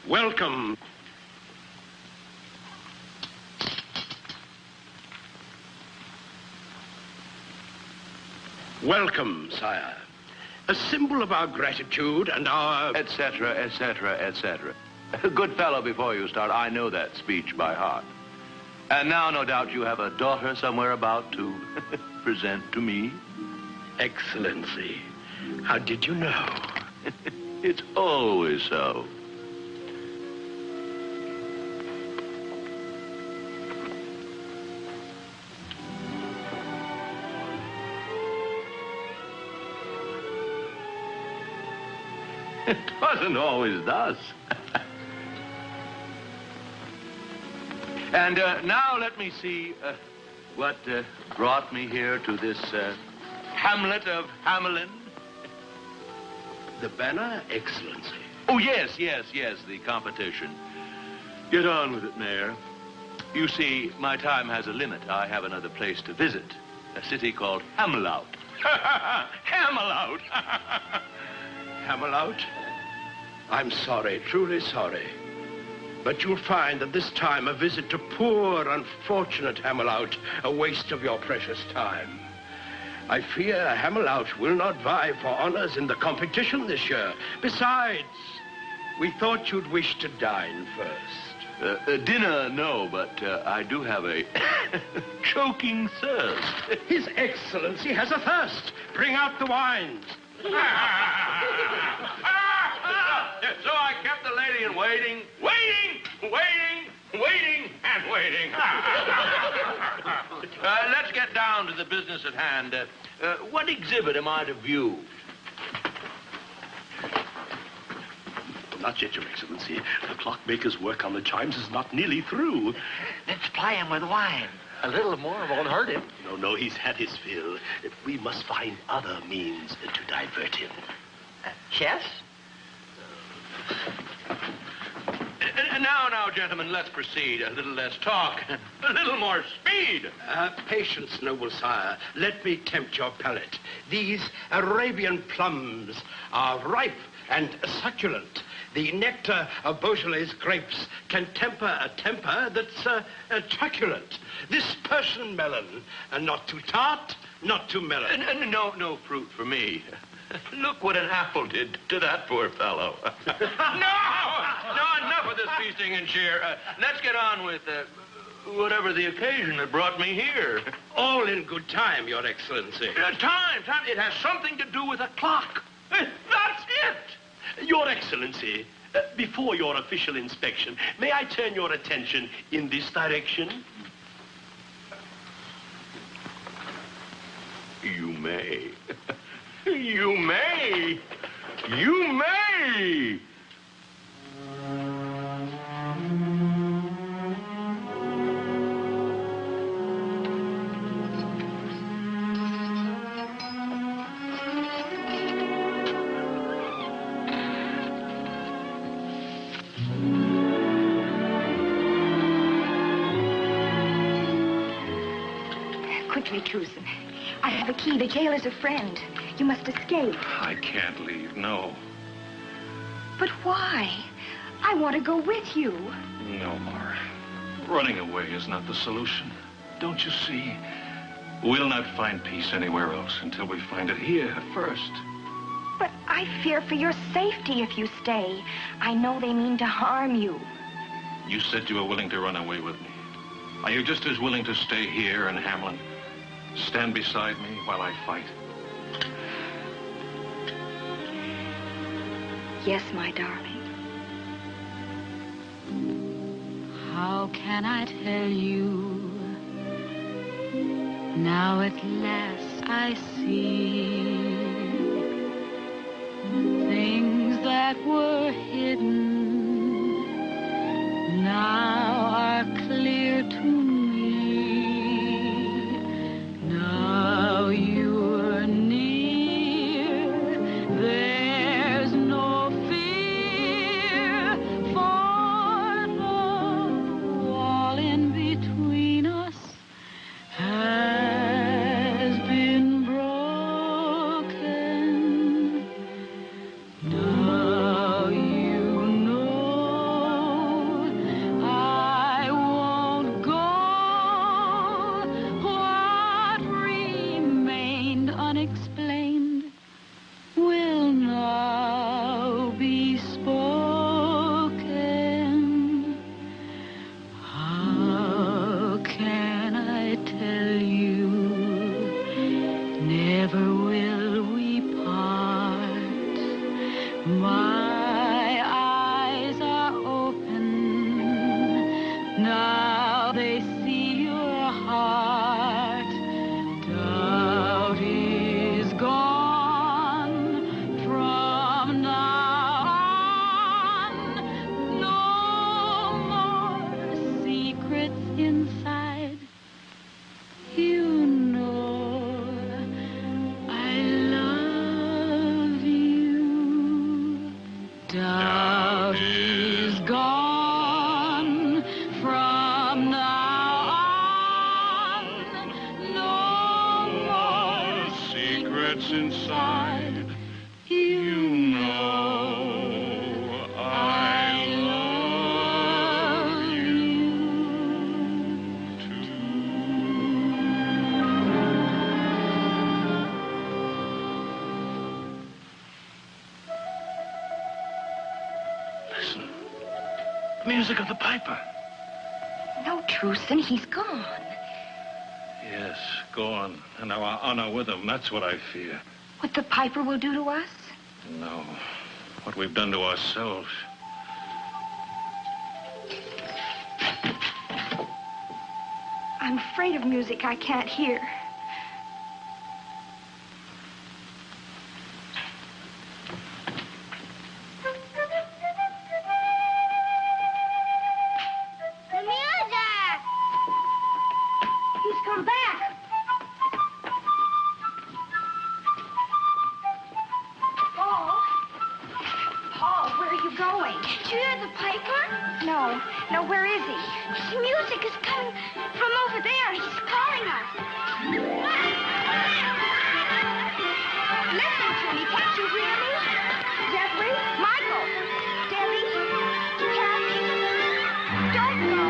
Welcome. Welcome, sire. A symbol of our gratitude and our... etc., etc., etc. Good fellow, before you start, I know that speech by heart. And now, no doubt, you have a daughter somewhere about to present to me. Excellency, how did you know? It's always so. It wasn't always thus. And now let me see what brought me here to this hamlet of Hamelin. The banner, Excellency. Oh, yes, the competition. Get on with it, Mayor. You see, my time has a limit. I have another place to visit, a city called Hamelout. Hamelout! Hamelout? I'm sorry, truly sorry. But you'll find that this time a visit to poor, unfortunate Hamelout, a waste of your precious time. I fear Hamelout will not vie for honors in the competition this year. Besides, we thought you'd wish to dine first. Dinner, no, but I do have a choking thirst. His Excellency has a thirst. Bring out the wines. So I kept the lady in waiting, and waiting. Let's get down to the business at hand. What exhibit am I to view? Not yet, Your Excellency. The clockmaker's work on the chimes is not nearly through. Let's ply him with wine. A little more won't hurt him. No, he's had his fill. We must find other means to divert him. Chess? Now, gentlemen, let's proceed. A little less talk, a little more speed. Patience, noble sire. Let me tempt your palate. These Arabian plums are ripe and succulent. The nectar of Beaujolais grapes can temper a temper that's truculent. This Persian melon, not too tart, not too melon. No fruit for me. Look what an apple did to that poor fellow. No, enough of this feasting and cheer. Let's get on with Whatever the occasion that brought me here. all in good time, Your Excellency. Time. It has something to do with a clock. That's it. Your Excellency, before your official inspection, may I turn your attention in this direction? You may. You may. You may. Quickly, Truson. I have a key. The jailer's a friend. You must escape. I can't leave, no. But why? I want to go with you. No, Mara. Running away is not the solution. Don't you see? We'll not find peace anywhere else until we find it here first. But I fear for your safety if you stay. I know they mean to harm you. You said you were willing to run away with me. Are you just as willing to stay here in Hamelin? Stand beside me while I fight? Yes, my darling. How can I tell you? Now at last I see things that were hidden now are clear to me. Now you're near, there's no fear, for the wall in between us has been broken. Now you know I won't go. What remained unexplained will now be spoken. How can I tell you? Never will we part. My eyes are open. Now they see your heart. Doubt is gone from now on. No more secrets inside. You know I love you. Doubt is gone from now on. No more Secrets inside. You know I love you Listen. The music of the piper. No, Truson, he's gone. Yes, gone. And our honor with him. That's what I fear. What the piper will do to us? No. What we've done to ourselves. I'm afraid of music I can't hear. The music! He's come back. Paul? Paul, where are you going? Did you hear the piper? No. No. No, where is he? The music is coming from over there. He's calling us. Listen to me. Can't you hear me? Jeffrey? Michael? Debbie? Kathy? Don't go.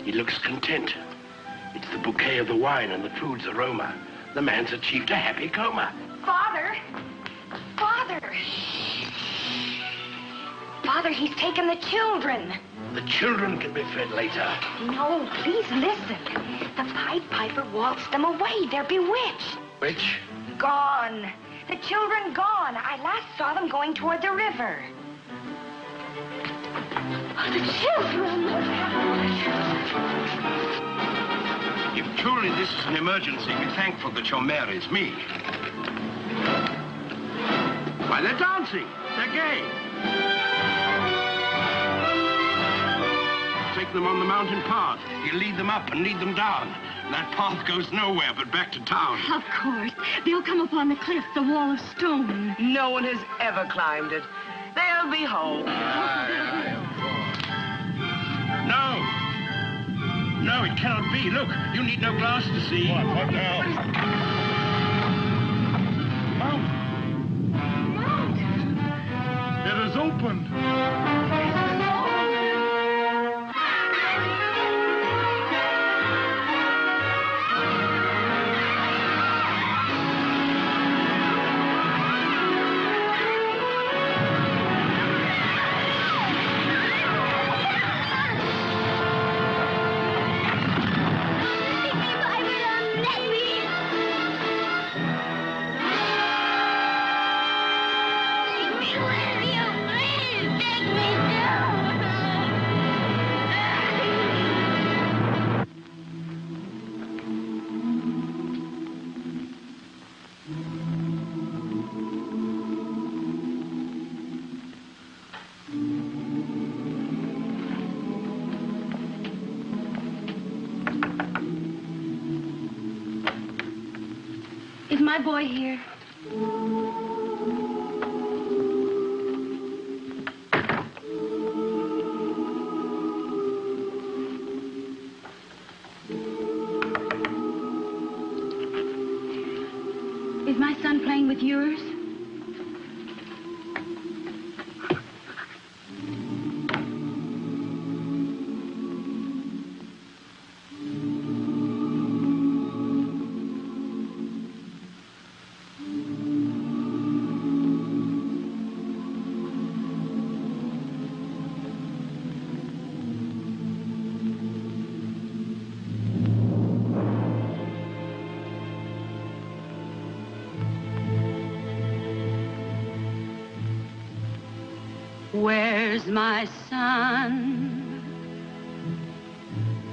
He looks content. It's the bouquet of the wine and the food's aroma. The man's achieved a happy coma. Father! Father! Father, he's taken the children. The children can be fed later. No, please listen. The Pied Piper waltzed them away. They're bewitched. Which? Gone. The children gone. I last saw them going toward the river. Oh, the children! If truly this is an emergency, be thankful that your mare is me. Why, they're dancing. They're gay. Take them on the mountain path. You lead them up and lead them down. That path goes nowhere but back to town. Of course. They'll come upon the cliff, the wall of stone. No one has ever climbed it. They'll be home. No. No, it cannot be. Look, you need no glass to see. What now? Mount! It is opened. Is my boy here? Is my son playing with yours? Where's my son,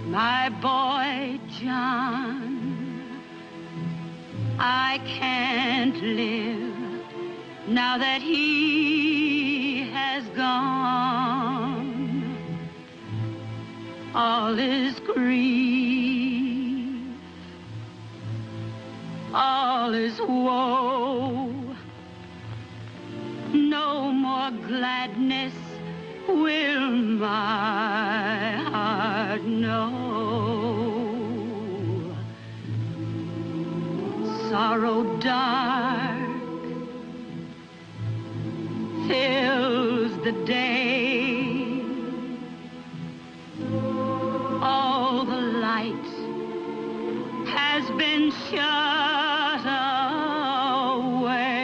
my boy John? I can't live now that he has gone. All is grief, all is woe. No more gladness will my heart know. Sorrow dark fills the day. All the light has been shut away.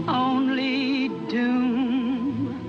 Only doom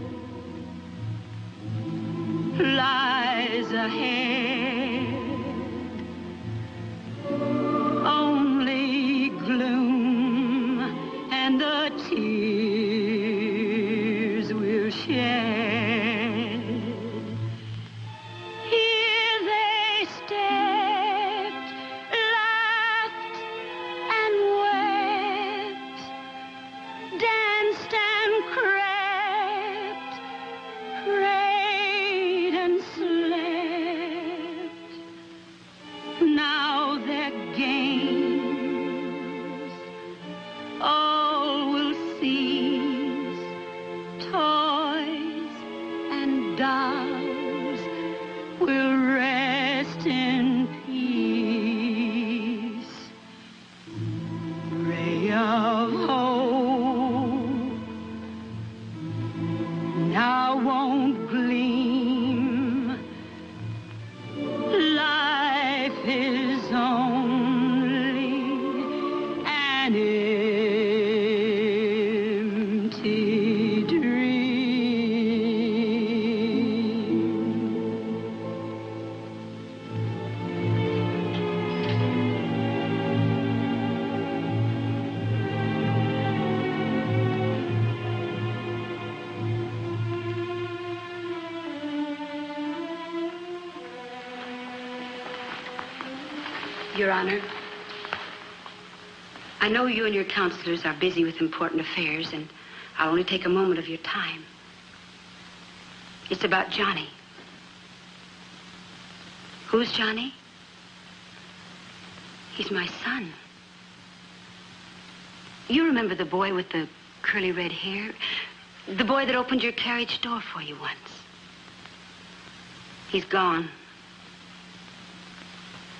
Your Honor, I know you and your counselors are busy with important affairs, and I'll only take a moment of your time. It's about Johnny. Who's Johnny? He's my son. You remember the boy with the curly red hair? The boy that opened your carriage door for you once. He's gone.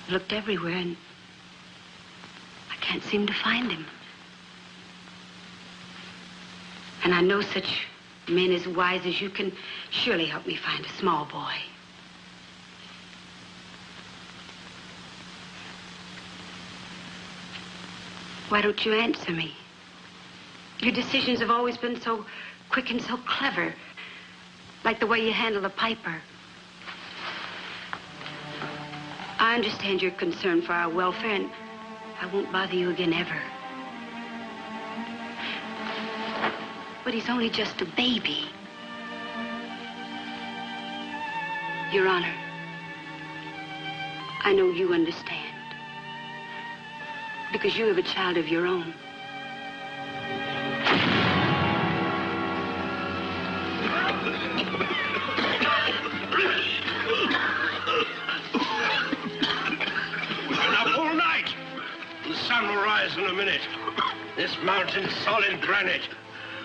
I've looked everywhere, and I can't seem to find him. And I know such men as wise as you can surely help me find a small boy. Why don't you answer me? Your decisions have always been so quick and so clever, like the way you handle a piper. I understand your concern for our welfare, and I won't bother you again ever. But he's only just a baby. Your Honor, I know you understand. Because you have a child of your own. We've been up all night. The sun will rise in a minute. This mountain's solid granite.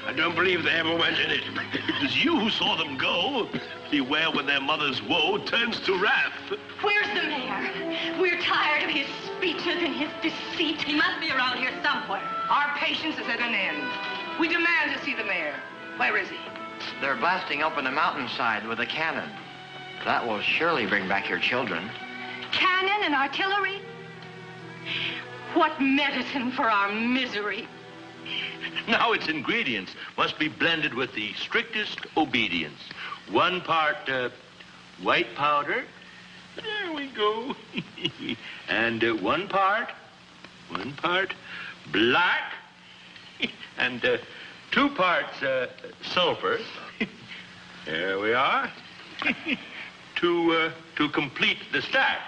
I don't believe they ever went in it. It was you who saw them go. Beware when their mother's woe turns to wrath. Where's the mayor? We're tired of his speeches and his deceit. He must be around here somewhere. Our patience is at an end. We demand to see the mayor. Where is he? They're blasting up on the mountainside with a cannon. That will surely bring back your children. Cannon and artillery? What medicine for our misery. Now its ingredients must be blended with the strictest obedience. 1 part white powder. There we go. And 1 part black. And 2 parts sulfur. There we are. To complete the stack.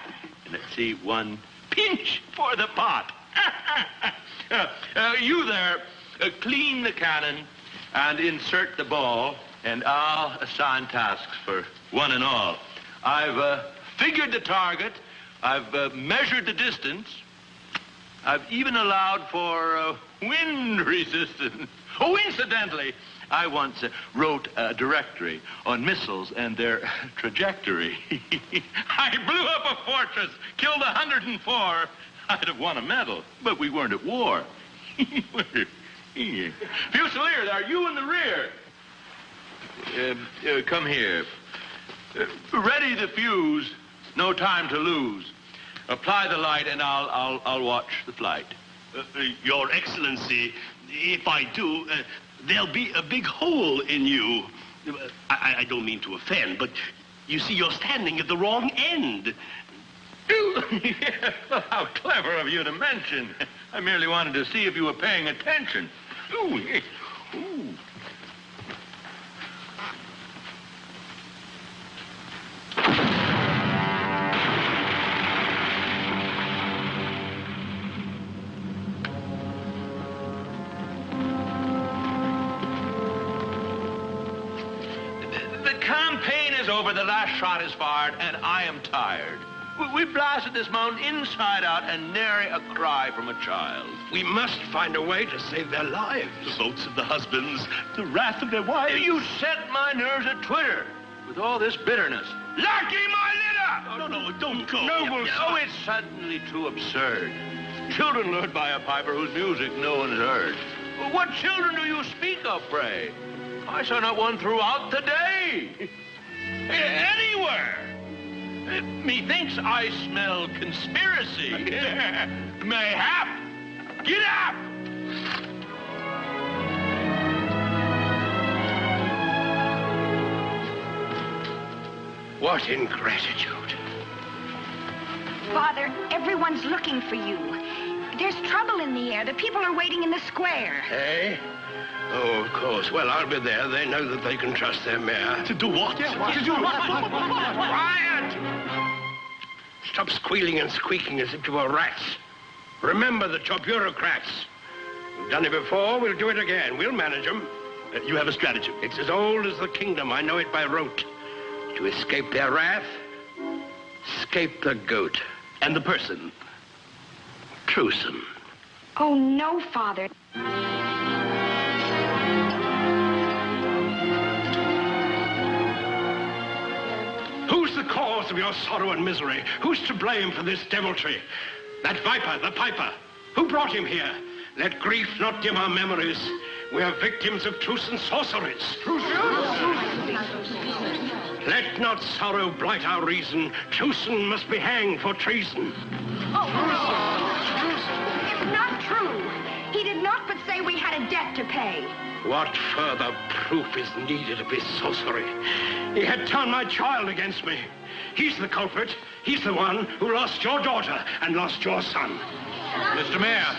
And let's see, 1 pinch for the pot. You there, clean the cannon and insert the ball, and I'll assign tasks for one and all. I've figured the target. I've measured the distance. I've even allowed for wind resistance. Oh, incidentally, I once wrote a directory on missiles and their trajectory. I blew up a fortress, killed 104. I'd have won a medal, but we weren't at war. Fusilier, are you in the rear? Come here. Ready the fuse. No time to lose. Apply the light, and I'll watch the flight. Your Excellency, if I do, there'll be a big hole in you. I don't mean to offend, but you see, you're standing at the wrong end. Well, how clever of you to mention. I merely wanted to see if you were paying attention. Ooh. The campaign is over, the last shot is fired, and I am tired. We blasted this mountain inside out and nary a cry from a child. We must find a way to save their lives. The votes of the husbands, the wrath of their wives. You set my nerves at Twitter with all this bitterness. Lucky my litter! No, don't go. Noble, oh, it's suddenly too absurd. Children lured by a piper whose music no one has heard. Well, what children do you speak of, pray? I saw not one throughout the day. Anywhere. Methinks I smell conspiracy. Mayhap. Get up! What ingratitude. Father, everyone's looking for you. There's trouble in the air. The people are waiting in the square. Hey? Oh, of course. Well, I'll be there. They know that they can trust their mayor. To do what? Yeah, what? To do what? Quiet! Stop squealing and squeaking as if you were rats. Remember that you're bureaucrats. We've done it before, we'll do it again. We'll manage them. You have a stratagem. It's as old as the kingdom. I know it by rote. To escape their wrath, escape the goat. And the person? Truesome. Oh, no, Father. Who's the cause of your sorrow and misery? Who's to blame for this deviltry? That viper, the piper. Who brought him here? Let grief not dim our memories. We are victims of truce and sorceries. Let not sorrow blight our reason. Truson must be hanged for treason. It's not true. He did not but say we had a debt to pay. What further proof is needed of his sorcery? He had turned my child against me. He's the culprit. He's the one who lost your daughter and lost your son. Mr. Mayor,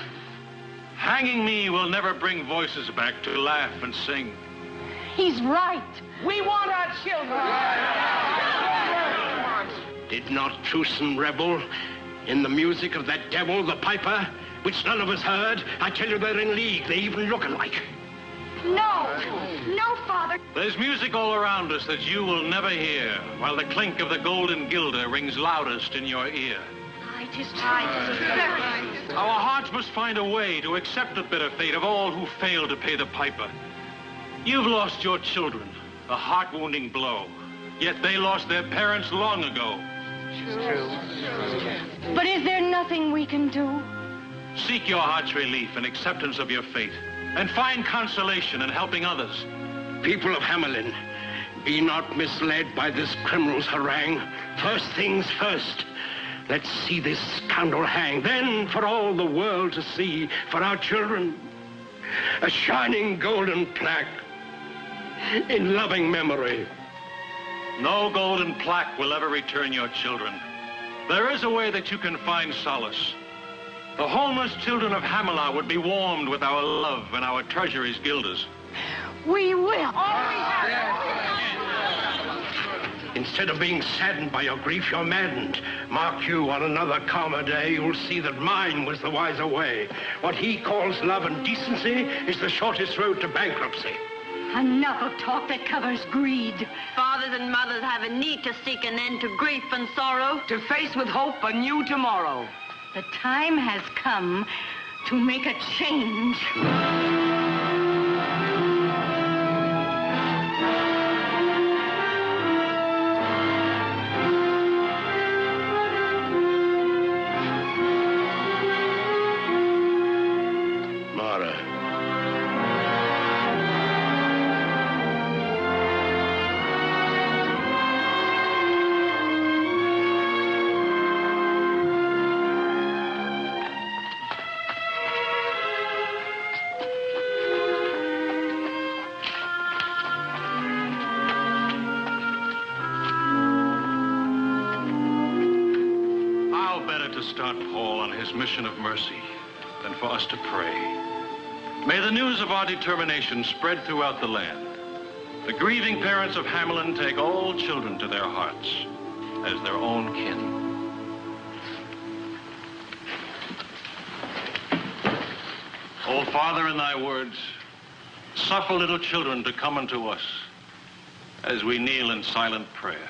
hanging me will never bring voices back to laugh and sing. He's right. We want our children. Did not Truson rebel in the music of that devil, the piper, which none of us heard? I tell you, they're in league. They even look alike. No, Father. There's music all around us that you will never hear, while the clink of the golden guilder rings loudest in your ear. It is right. Our hearts must find a way to accept the bitter fate of all who fail to pay the piper. You've lost your children, a heart-wounding blow, yet they lost their parents long ago. But is there nothing we can do? Seek your heart's relief and acceptance of your fate, and find consolation in helping others. People of Hamelin, be not misled by this criminal's harangue. First things first. Let's see this scoundrel hang. Then, for all the world to see, for our children, a shining golden plaque in loving memory. No golden plaque will ever return your children. There is a way that you can find solace. The homeless children of Hamelin would be warmed with our love and our treasuries guilders. We will. Instead of being saddened by your grief, you're maddened. Mark you, on another calmer day, you'll see that mine was the wiser way. What he calls love and decency is the shortest road to bankruptcy. Enough of talk that covers greed. Fathers and mothers have a need to seek an end to grief and sorrow, to face with hope a new tomorrow. The time has come to make a change. Start Paul on his mission of mercy than for us to pray. May the news of our determination spread throughout the land. The grieving parents of Hamelin take all children to their hearts as their own kin. O Father, in thy words, suffer little children to come unto us as we kneel in silent prayer.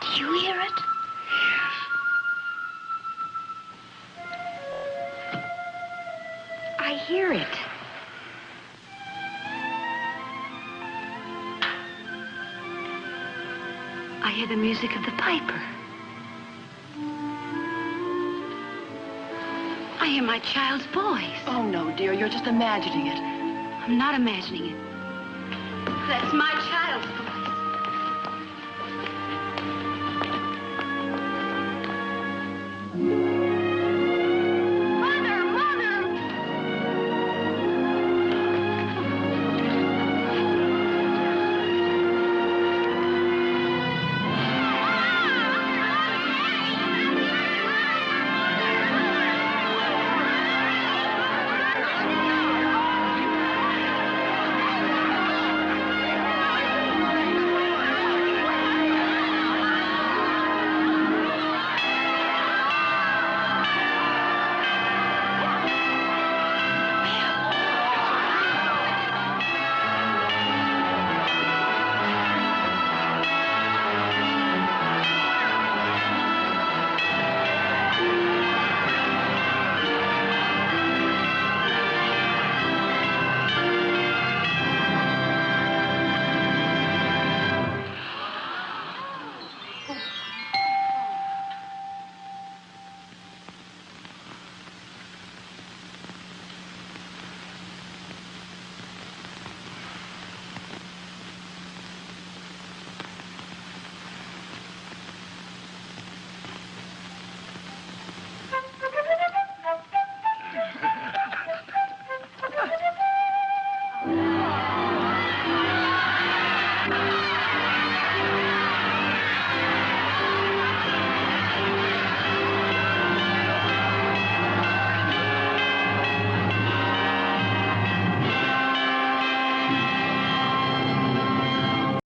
Do you hear it? Yes. I hear it. I hear the music of the piper. I hear my child's voice. Oh, no, dear, you're just imagining it. I'm not imagining it. That's my child.